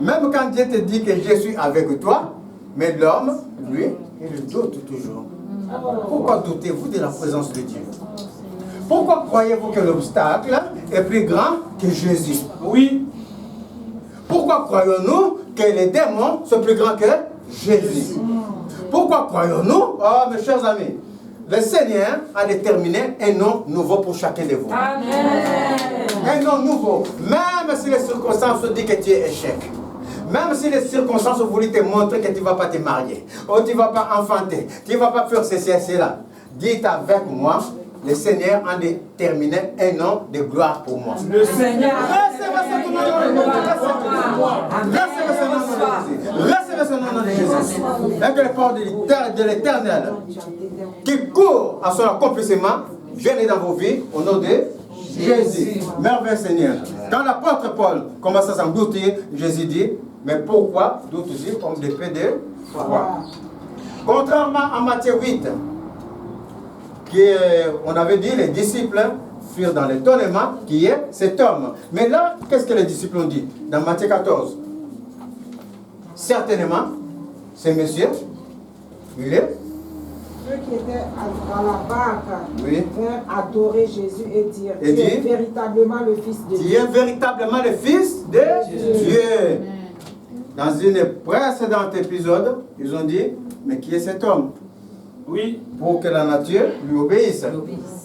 même quand Dieu te dit que je suis avec toi, mais l'homme, lui, il doute toujours. Pourquoi doutez-vous de la présence de Dieu? Pourquoi croyez-vous que l'obstacle est plus grand que Jésus? Oui. Pourquoi croyons-nous que les démons sont plus grands que Jésus? Pourquoi croyons-nous? Oh, mes chers amis, le Seigneur a déterminé un nom nouveau pour chacun de vous. Amen. Un nom nouveau. Même si les circonstances disent que tu es échec. Même si les circonstances voulaient te montrer que tu ne vas pas te marier. Ou tu ne vas pas enfanter. Tu ne vas pas faire ceci et cela. Dites avec moi, le Seigneur a déterminé un nom de gloire pour moi. Le Seigneur. Recevez ce nom de Jésus. Et que le port de l'Éternel qui court à son accomplissement vienne dans vos vies au nom de Jésus. Merveilleux Seigneur. Quand l'apôtre Paul commence à s'en douter, Jésus dit, mais pourquoi doutes-tu comme des peu de foi? Contrairement à Matthieu 8, on avait dit, les disciples furent dans l'étonnement qui est cet homme. Mais là, qu'est-ce que les disciples ont dit? Dans Matthieu 14. Certainement, ce monsieur, il est. Ceux qui étaient dans la barque Oui. vinrent adorer Jésus et dire, Et tu es dire, véritablement le Fils de Tu Dieu. es véritablement le Fils de Dieu. Dans une précédente épisode, ils ont dit, mais qui est cet homme? Oui. Pour que la nature lui obéisse.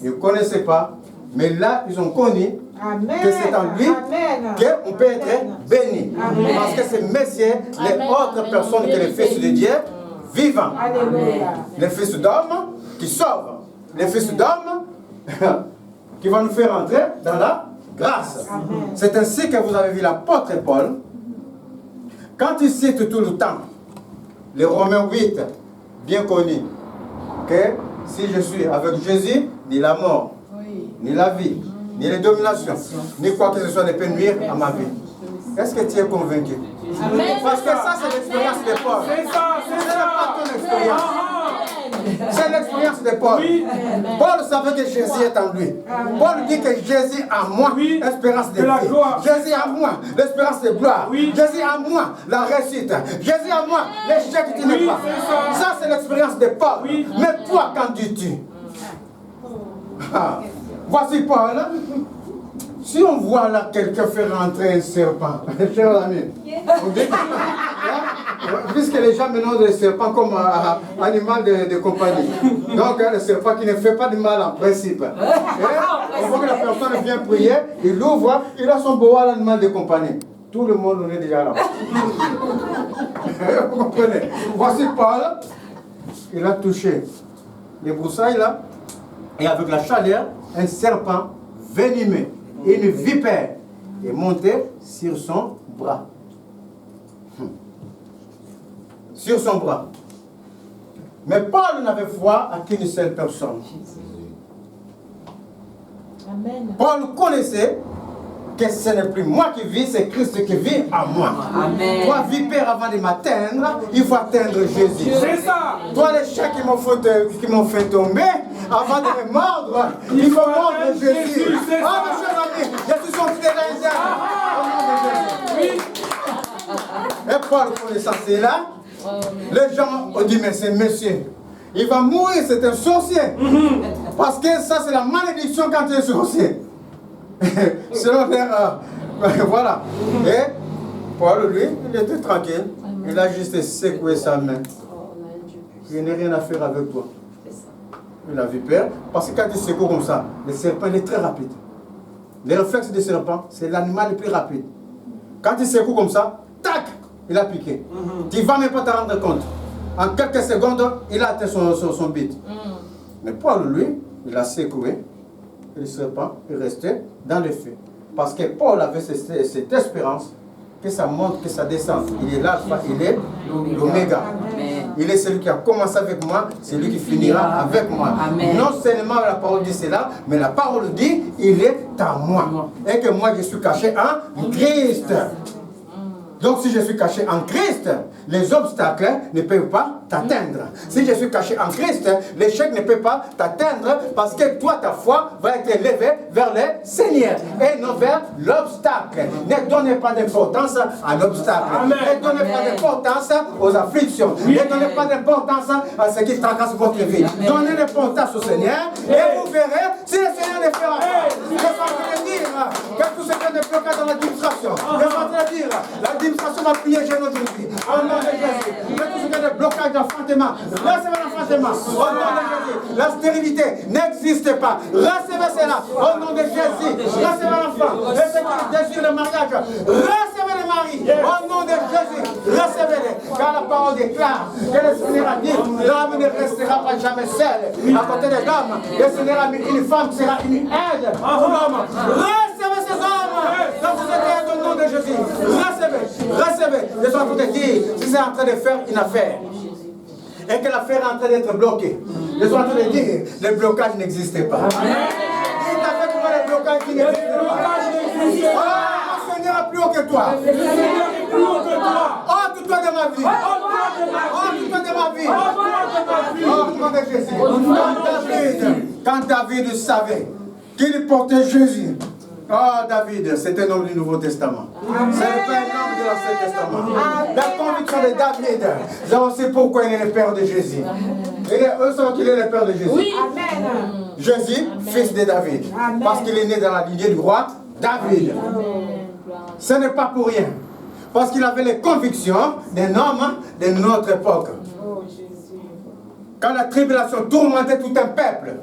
Ils ne connaissaient pas. Mais là, ils ont connu Amen. que c'est en lui qu'on peut être béni. Amen. Parce que c'est Messie, les autres personnes que les fils de Dieu vivants. Alléluia. Les fils d'hommes qui sauvent. Les fils d'hommes qui vont nous faire entrer dans la grâce. C'est ainsi que vous avez vu l'apôtre Paul. Quand il cite tout le temps les Romains 8, bien connu, que si je suis avec Jésus, ni la mort, ni la vie, ni les dominations, ni quoi que ce soit ne peut nuire à ma vie. Est-ce que tu es convaincu? Amen. Parce que ça, c'est l'expérience de Paul. C'est ça, c'est Ce n'est ça. pas ton expérience. C'est l'expérience de Paul. Oui. Paul savait que Jésus est en lui. Paul dit que Jésus a moi, Oui. l'espérance de De la vie. gloire. Jésus a moi, l'espérance de gloire. Oui. Jésus a moi, la réussite. Jésus a moi, l'échec qui n'est Oui, pas. c'est ça. Ça, c'est l'expérience de Paul. Oui. Mais toi, quand dis-tu? Voici Paul. Si on voit là quelqu'un faire rentrer un serpent, chers amis, on dit, puisque les gens maintenant le serpent comme animal de compagnie. Donc le serpent qui ne fait pas de mal en principe. On voit que la personne vient prier, il l'ouvre, il a son beau animal de compagnie. Tout le monde en est déjà là. Vous comprenez? Voici Paul, il a touché les broussailles là, et avec la chaleur, un serpent venimeux, une vipère, est montée sur son bras. Sur son bras. Mais Paul n'avait foi à qu'une seule personne. Amen. Paul connaissait que ce n'est plus moi qui vis, c'est Christ qui vit en moi. Amen. Toi, vipère, avant de m'atteindre, il faut atteindre Jésus. C'est ça. Toi, les chiens qui m'ont fait tomber, avant de me mordre, il faut mordre Jésus. Jésus, c'est Ah, ça. mes chers amis, je suis sorti de l'Indien. Au nom de Jésus. Oui. Et Paul connaissant cela, les gens ont dit, mais c'est monsieur, il va mourir, c'est un sorcier. Parce que ça, c'est la malédiction quand tu es sorcier. Selon leur... voilà. Et Paul, lui, il était tranquille. Il a juste secoué sa main. Il n'a rien à faire avec toi. Il a vu peur. Parce que quand il secoue comme ça, le serpent il est très rapide. Les réflexes du serpent, c'est l'animal le plus rapide. Quand il secoue comme ça, tac, il a piqué. Tu ne vas même pas te rendre compte. En quelques secondes, il a atteint son but. Mais Paul, lui, il a secoué. Et le serpent est resté dans le feu. Parce que Paul avait cette espérance que ça monte, que ça descend. Il est l'alpha, il est l'oméga. Il est celui qui a commencé avec moi, c'est lui qui finira avec moi. Amen. Non seulement la parole dit cela, mais la parole dit, il est à moi. Et que moi, je suis caché en Christ. Donc si je suis caché en Christ, les obstacles ne peuvent pas t'atteindre. Si je suis caché en Christ, l'échec ne peut pas t'atteindre parce que toi, ta foi va être élevée vers le Seigneur et non vers l'obstacle. Ne donnez pas d'importance à l'obstacle. Ne donnez pas d'importance aux afflictions. Ne donnez pas d'importance à ce qui tracasse votre vie. Donnez l'importance au Seigneur et vous verrez si le Seigneur le fera pas. Je suis en train de dire que tout ce qui est bloqué dans l'administration, je suis en train de dire l'administration va prier jeune aujourd'hui. Au nom de Jésus. Que tout ce qui est de blocage d'enfantement, recevez l'enfantement. Au nom de Jésus. La stérilité n'existe pas. Recevez cela. Au nom de Jésus. Recevez l'enfant. Et ceux qui désirent le mariage, recevez le mari. Au nom de Jésus. Recevez-les. Car la parole déclare que le Seigneur a dit, l'homme ne restera pas jamais seul. À côté de l'homme, le Seigneur a mis une femme qui sera une aide pour l'homme. Recevez ces hommes dans cette aide au nom de Jésus. Recevez. Je suis en train de dire, si c'est en train de faire une affaire, et que l'affaire est en train d'être bloquée, je suis en train de dire, le blocage n'existe pas. Il t'a fait trouver le blocage qui n'existe pas. Oh, le Seigneur est plus haut que toi. Ôte-toi de ma vie. Ôte-toi de ma vie. Oh, nom de Jésus. Quand David savait qu'il portait Jésus, oh, David, c'est un homme du Nouveau Testament. Ce n'est pas un homme de l'Ancien Testament. La conviction de David, on sait pourquoi il est le père de Jésus. Eux savent qu'il est le père de Jésus. Oui. Jésus, fils de David. Parce qu'il est né dans la lignée du roi David. Ce n'est pas pour rien. Parce qu'il avait les convictions d'un homme de notre époque. Quand la tribulation tourmentait tout un peuple,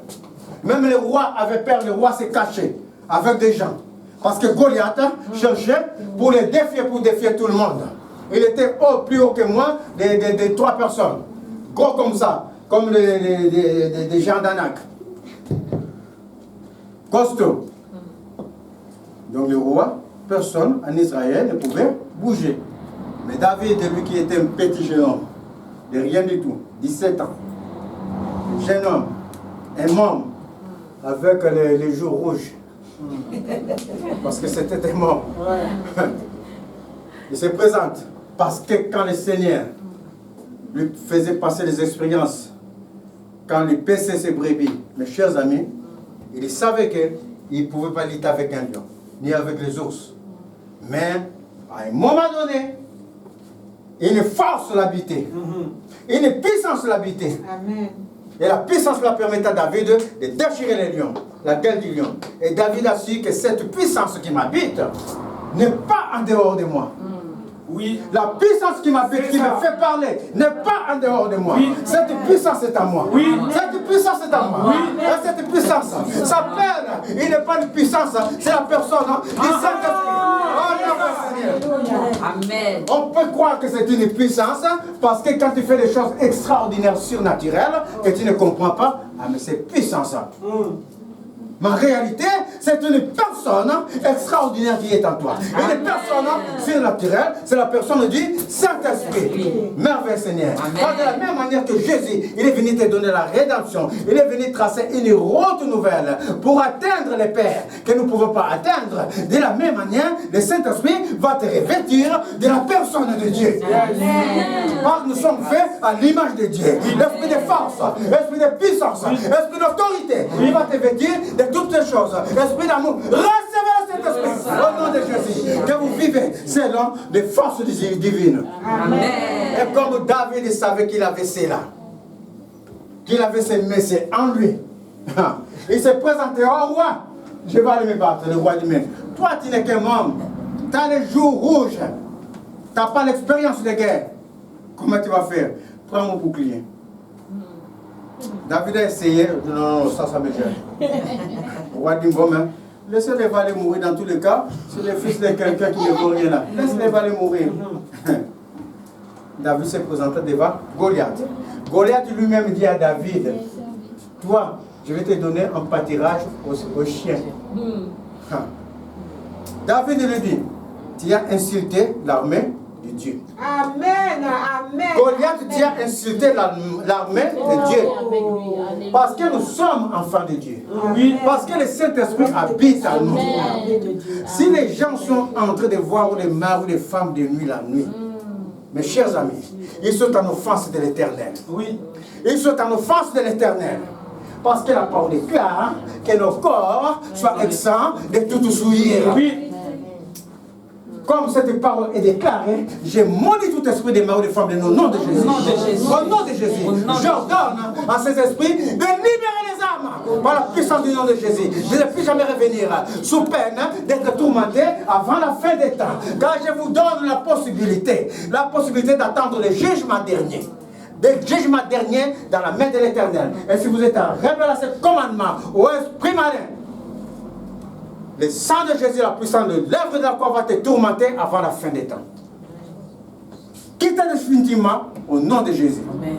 même le roi avait peur, le roi s'est caché avec des gens. Parce que Goliath cherchait pour les défier, pour défier tout le monde. Il était plus haut que moi, des 3 personnes. Gros comme ça, comme des gens d'Anak. Costaud. Donc le roi, personne en Israël ne pouvait bouger. Mais David, lui qui était un petit jeune homme, de rien du tout, 17 ans, jeune homme, un homme, avec les joues rouges. Parce que c'était mort. Il se présente parce que quand le Seigneur lui faisait passer les expériences, quand il paissait ses brebis, mes chers amis, il savait qu'il ne pouvait pas lutter avec un lion, ni avec les ours. Mais à un moment donné, une force l'habitait, une puissance l'habitait. Amen. Et la puissance la permettait à David de déchirer les lions, la gueule du lion. Et David a su que cette puissance qui m'habite n'est pas en dehors de moi. Oui. La puissance qui m'habite, qui me fait parler, n'est pas en dehors de moi. Oui. Cette puissance est à moi. Oui. Cette puissance est à moi. Oui. Et cette puissance s'appelle, il n'est pas une puissance, c'est la personne du Saint-Esprit. Oh non, Seigneur. Amen. On peut croire que c'est une puissance parce que quand tu fais des choses extraordinaires, surnaturelles, et tu ne comprends pas, ah mais c'est puissance. Mais en réalité, c'est une personne extraordinaire qui est en toi. Une personne surnaturelle, c'est la personne du Saint-Esprit. Merveilleux Seigneur. De la même manière que Jésus, il est venu te donner la rédemption. Il est venu tracer une route nouvelle pour atteindre les pères que nous ne pouvons pas atteindre. De la même manière, le Saint-Esprit va te revêtir de la personne de Dieu. Parce que nous sommes faits à l'image de Dieu. L'esprit de force, l'esprit de puissance, l'esprit d'autorité. Il va te vêtir de toutes ces choses. L'esprit d'amour. Recevez cet esprit au nom de Jésus. Que vous vivez selon les forces divines. Amen. Et comme David savait qu'il avait cela, qu'il avait ce messieurs en lui, il s'est présenté au roi. Je vais aller me battre. Le roi dit, mais toi tu n'es qu'un homme. Tu as les joues rouges. Tu n'as pas l'expérience de guerre. Comment tu vas faire? Prends mon bouclier. David a essayé, non, ça me gêne. Le roi dit, bon, laissez les valets mourir dans tous les cas. C'est le fils de quelqu'un qui ne vaut rien là. Laisse les valets mourir. David s'est présenté devant Goliath. Goliath lui-même dit à David, toi, je vais te donner un pâturage aux chiens. David lui dit, tu as insulté l'armée de Dieu. Amen. Amen. Goliath, tu as insulté l'armée de Dieu. Parce que nous sommes enfants de Dieu. Oui. Parce que le Saint-Esprit habite en nous. Si les gens sont en train de voir des maris ou des femmes de nuit la nuit, mes chers amis, ils sont en offense de l'Éternel. Oui. Ils sont en offense de l'Éternel. Parce que la parole déclare que nos corps soient exempts de toute souillure. Oui. Comme cette parole est déclarée, j'ai maudit tout esprit des maris ou des femmes au nom de Jésus. Au nom de Jésus, j'ordonne à ces esprits de libérer les âmes par la puissance du nom de Jésus. Je ne plus jamais revenir sous peine d'être tourmenté avant la fin des temps. Car je vous donne la possibilité d'attendre le jugement dernier. Le jugement dernier dans la main de l'Éternel. Et si vous êtes en révélation de ce commandement au esprit malin, le sang de Jésus, la puissance de l'œuvre de la croix va te tourmenter avant la fin des temps. Quitte définitivement au nom de Jésus. Amen.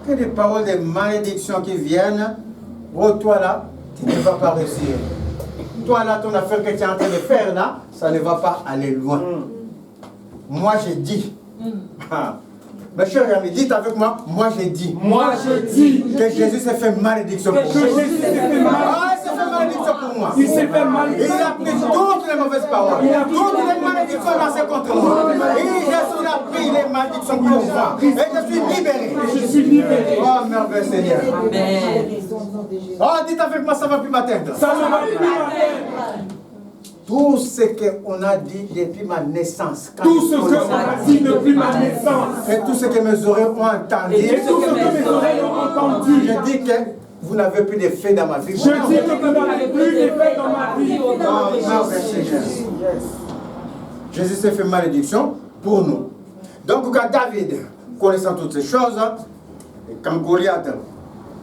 Que des paroles de malédiction qui viennent. Oh, toi là, tu ne vas pas réussir. Toi là, ton affaire que tu es en train de faire là, ça ne va pas aller loin. Moi, j'ai dit. Mes chers amis, dites avec moi, moi j'ai dit. Moi j'ai dit que Jésus s'est fait malédiction pour moi. Jésus s'est fait malédiction pour moi. Il s'est fait malédiction. Il a pris toutes les mauvaises paroles. Toutes les malédictions lancées contre moi. Et Jésus a pris les malédictions pour moi. Et je suis libéré. Je suis libéré. Oh, merveilleux Seigneur. Amen. Oh, dites avec moi, ça ne va plus m'atteindre. Ça ne va plus m'atteindre. Tout ce qu'on a dit depuis ma naissance. Tout ce qu'on a dit depuis ma naissance. Et tout ce que mes oreilles ont entendu. Et tout ce que mes oreilles ont entendu. Je dis que vous n'avez plus d'effet dans ma vie. Je dis que vous n'avez plus d'effet dans ma vie. Oh, merci Jésus. Jésus s'est fait malédiction pour nous. Donc quand David, connaissant toutes ces choses, et quand Goliath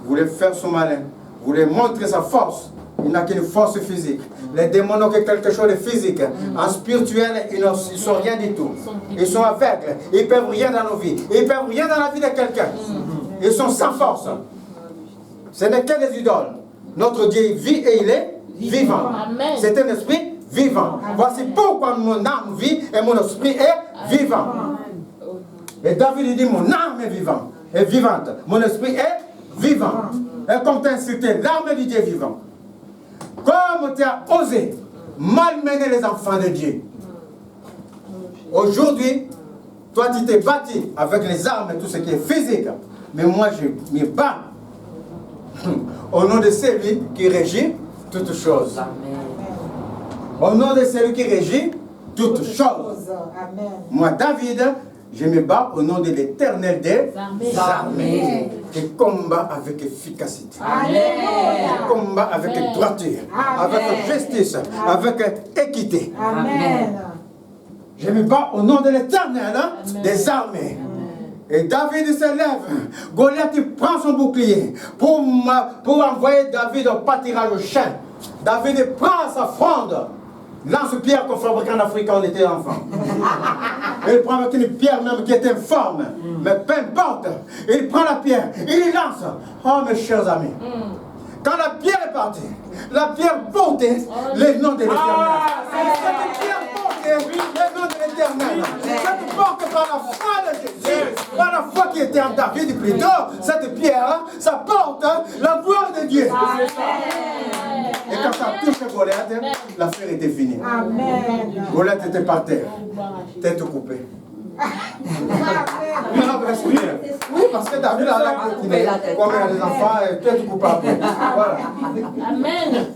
voulait faire son malin, voulait montrer sa force, il n'a qu'une force physique. Les démons n'ont que quelque chose de physique. En spirituel, ils ne sont rien du tout. Ils sont aveugles. Ils ne peuvent rien dans nos vies. Ils ne peuvent rien dans la vie de quelqu'un. Ils sont sans force. Ce n'est que des idoles. Notre Dieu vit et il est vivant. C'est un esprit vivant. Voici pourquoi mon âme vit et mon esprit est vivant. Et David dit, mon âme est vivante. Est vivante. Mon esprit est vivant. Et comme tu as insulté l'arme du Dieu vivant, comme tu as osé malmener les enfants de Dieu, aujourd'hui, toi tu t'es battu avec les armes et tout ce qui est physique, mais moi je me bats au nom de celui qui régit toutes choses. Au nom de celui qui régit toutes choses. Moi David, je me bats au nom de l'Éternel des armées. Je combat avec efficacité. Je combat avec droiture, avec justice, avec équité. Amen. Je me bats au nom de l'Éternel des armées. Et David se lève. Goliath prend son bouclier pour envoyer David au pâturage au chien. David prend sa fronde. Lance-pierre qu'on fabriquait en Afrique quand on était enfant. Il prend avec une pierre même qui est informe. Mais peu importe. Il prend la pierre, il lance. Oh mes chers amis. Quand la pierre est partie, la pierre portait le nom de l'Éternel. Cette pierre portait le nom de l'Éternel. Cette porte par la foi de Jésus, par la foi qui était en David plutôt, cette pierre, ça porte la gloire de Dieu. Et quand ça touche Goliath, l'affaire était finie. Goliath était par terre, tête coupée. Oui, parce que David a continué, comme il a des enfants, tête coupée après. Voilà. Amen.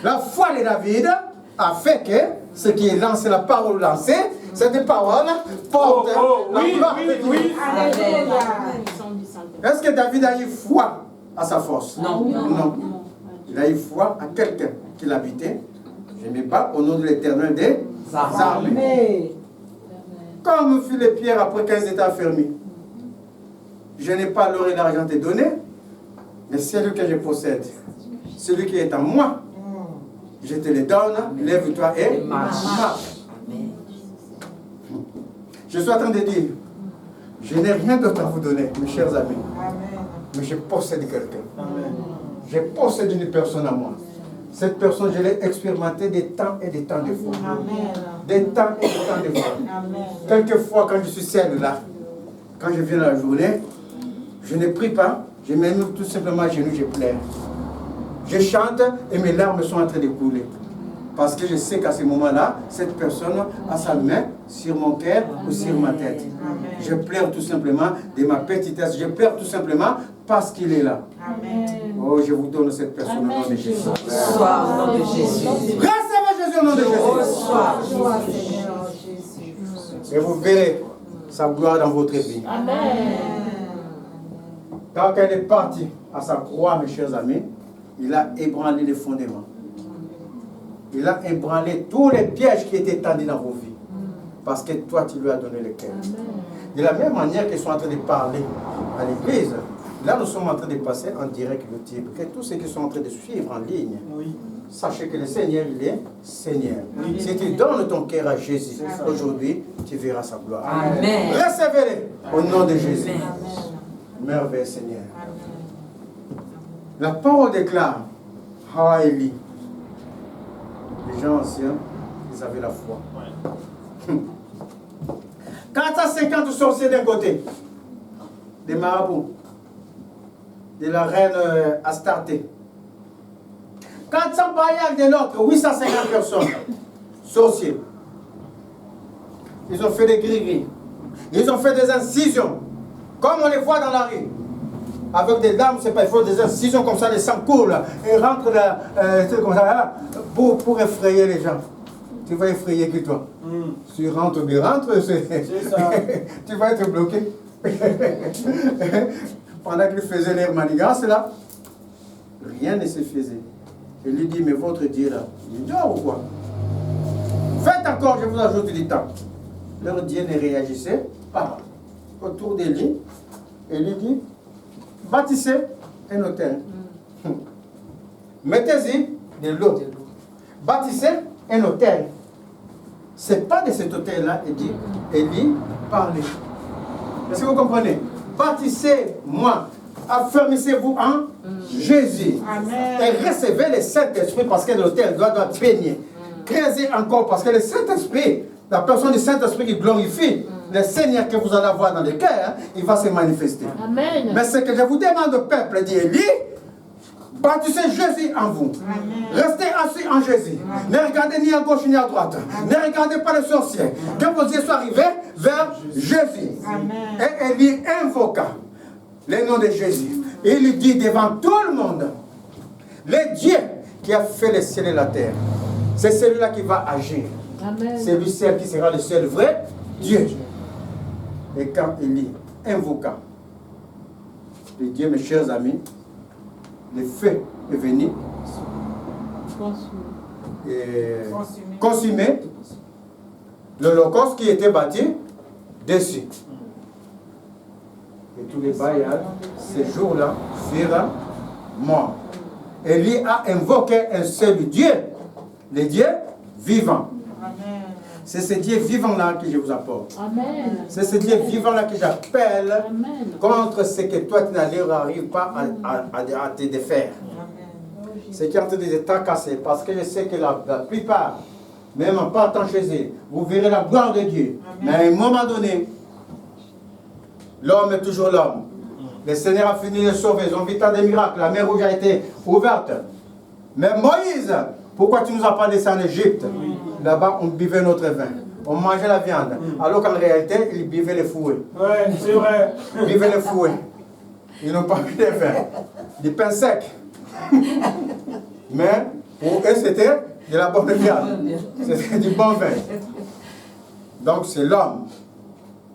La foi de David a fait que ce qui est lancé, la parole lancée, cette parole porte la gloire de Dieu. Est-ce que David a eu foi à sa force? Non. Non. Il a eu foi à quelqu'un qui l'habitait. Je ne mets pas au nom de l'Éternel des armées. Comme fut les pierres après 15 états fermés. Je n'ai pas l'or et l'argent à te donner, mais celui que je possède, celui qui est en moi, je te le donne, lève-toi et marche. Je suis en train de dire, je n'ai rien d'autre à vous donner, mes chers amis, mais je possède quelqu'un. Je possède une personne à moi. Cette personne, je l'ai expérimenté des temps et des temps de fois. Des temps et des temps de fois. Quelquefois, quand je suis seul là, quand je viens la journée, je ne prie pas, je me mets tout simplement à genoux, je pleure. Je chante et mes larmes sont en train de couler. Parce que je sais qu'à ce moment-là, cette personne a sa main sur mon cœur ou sur ma tête. Je pleure tout simplement de ma petitesse. Je pleure tout simplement parce qu'il est là. Oh, je vous donne cette personne au nom de Jésus. Sois au nom de Jésus. Recevez Jésus au nom de Jésus. Et vous verrez sa gloire dans votre vie. Quand elle est partie à sa croix, mes chers amis, il a ébranlé les fondements. Il a ébranlé tous les pièges qui étaient tendus dans vos vies. Parce que toi, tu lui as donné le cœur. De la même manière qu'ils sont en train de parler à l'église, là, nous sommes en train de passer en direct YouTube. Que tous ceux qui sont en train de suivre en ligne, sachez que le Seigneur, il est Seigneur. Si tu donnes ton cœur à Jésus aujourd'hui, tu verras sa gloire. Amen. Recevez-le au nom de Jésus. Merveilleux Seigneur. La parole déclare, ah Élie, les gens anciens, ils avaient la foi. 450 sorciers d'un côté, des marabouts, de la reine Astarté. 400 Baïals de l'autre, 850 personnes, sorciers. Ils ont fait des gris-gris. Ils ont fait des incisions, comme on les voit dans la rue. Avec des dames, c'est pas, il faut des incisions comme ça, les sangs coulent là, et rentrent là, comme ça, là, pour effrayer les gens. Tu vas effrayer que toi. Tu rentres, c'est ça. Tu vas être bloqué. Pendant qu'ils faisaient leur manigance là, rien ne se faisait. Il lui dit, mais votre Dieu là, il dort ou quoi? Faites encore, je vous ajoute du temps. Leur Dieu ne réagissait pas. Autour de lui, il lui dit, bâtissez un hôtel. Mettez-y de l'eau. Bâtissez un hôtel. Ce n'est pas de cet hôtel-là, il dit, Élie parlait. Est-ce que vous comprenez? Bâtissez-moi, affermissez-vous en Jésus. Amen. Et recevez le Saint-Esprit parce que l'hôtel doit baigner. Créez encore parce que le Saint-Esprit, la personne du Saint-Esprit qui glorifie, le Seigneur que vous allez avoir dans le cœur, il va se manifester. Amen. Mais ce que je vous demande, peuple, dit Élie, bâtissez Jésus en vous. Amen. Restez assis en Jésus. Amen. Ne regardez ni à gauche ni à droite. Amen. Ne regardez pas les sorciers. Que vos yeux soient arrivés vers Jésus. Amen. Et Élie invoqua le nom de Jésus. Et il dit devant tout le monde, le Dieu qui a fait le ciel et la terre, c'est celui-là qui va agir. C'est lui seul qui sera le seul vrai Dieu. Et quand Élie invoqua le Dieu, mes chers amis, le feu est venu consumer l'holocauste qui était bâti dessus. Et tous les Baïals, ces jours-là, furent morts. Élie a invoqué un seul Dieu, le Dieu vivant. C'est ce Dieu vivant-là que je vous apporte. C'est ce Dieu vivant-là que j'appelle contre ce que toi tu n'arrives pas à te défaire. Ce qui est en train de te tracasser, parce que je sais que la plupart, même en partant chez eux, vous verrez la gloire de Dieu. Mais à un moment donné, l'homme est toujours l'homme. Le Seigneur a fini de sauver, ils ont vu tant de miracles, la mer rouge a été ouverte. Mais Moïse, pourquoi tu nous as pas laissé en Égypte? Là-bas, on buvait notre vin. On mangeait la viande. Alors qu'en réalité, ils buvaient les fouets. Oui, c'est vrai. Ils buvaient les fouets. Ils n'ont pas bu de vin. Du pain sec. Mais pour eux, c'était de la bonne viande. C'était du bon vin. Donc, c'est l'homme.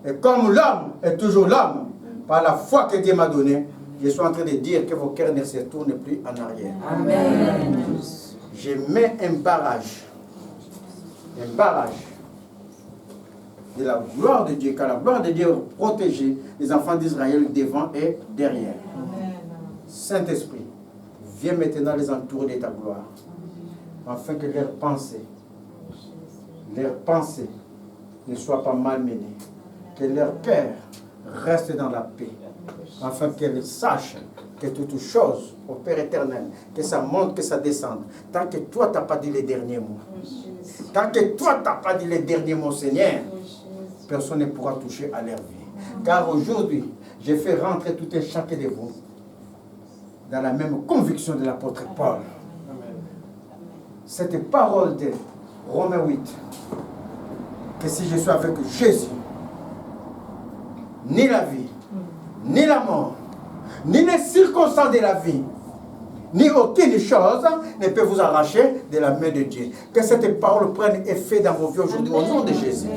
Et comme l'homme est toujours l'homme, par la foi que Dieu m'a donnée, je suis en train de dire que vos cœurs ne se tournent plus en arrière. Amen. Je mets un barrage de la gloire de Dieu, car la gloire de Dieu protège les enfants d'Israël devant et derrière. Amen. Saint-Esprit, viens maintenant les entourer de ta gloire, afin que leurs pensées ne soient pas malmenées, que leur cœur reste dans la paix, afin qu'elles sachent que toutes choses, au Père éternel, que ça monte, que ça descende. Tant que toi, tu n'as pas dit les derniers mots. Tant que toi, tu n'as pas dit les derniers mots, Seigneur, personne ne pourra toucher à leur vie. Car aujourd'hui, j'ai fait rentrer tout un chacun de vous dans la même conviction de l'apôtre Paul. Cette parole de Romains 8, que si je suis avec Jésus, ni la vie, ni la mort, ni les circonstances de la vie, ni aucune chose ne peut vous arracher de la main de Dieu. Que cette parole prenne effet dans vos vies aujourd'hui au nom de Jésus.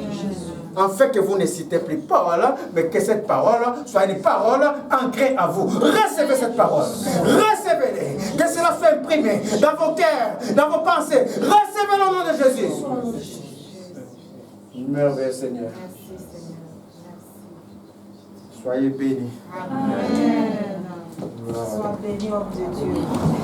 En fait que vous ne citez plus Paul, mais que cette parole soit une parole ancrée à vous. Recevez cette parole. Recevez-les. Que cela soit imprimé dans vos cœurs, dans vos pensées. Recevez-le au nom de Jésus. Merveilleux Seigneur. Soyez bénis. Amen. Sois béni, homme de Dieu.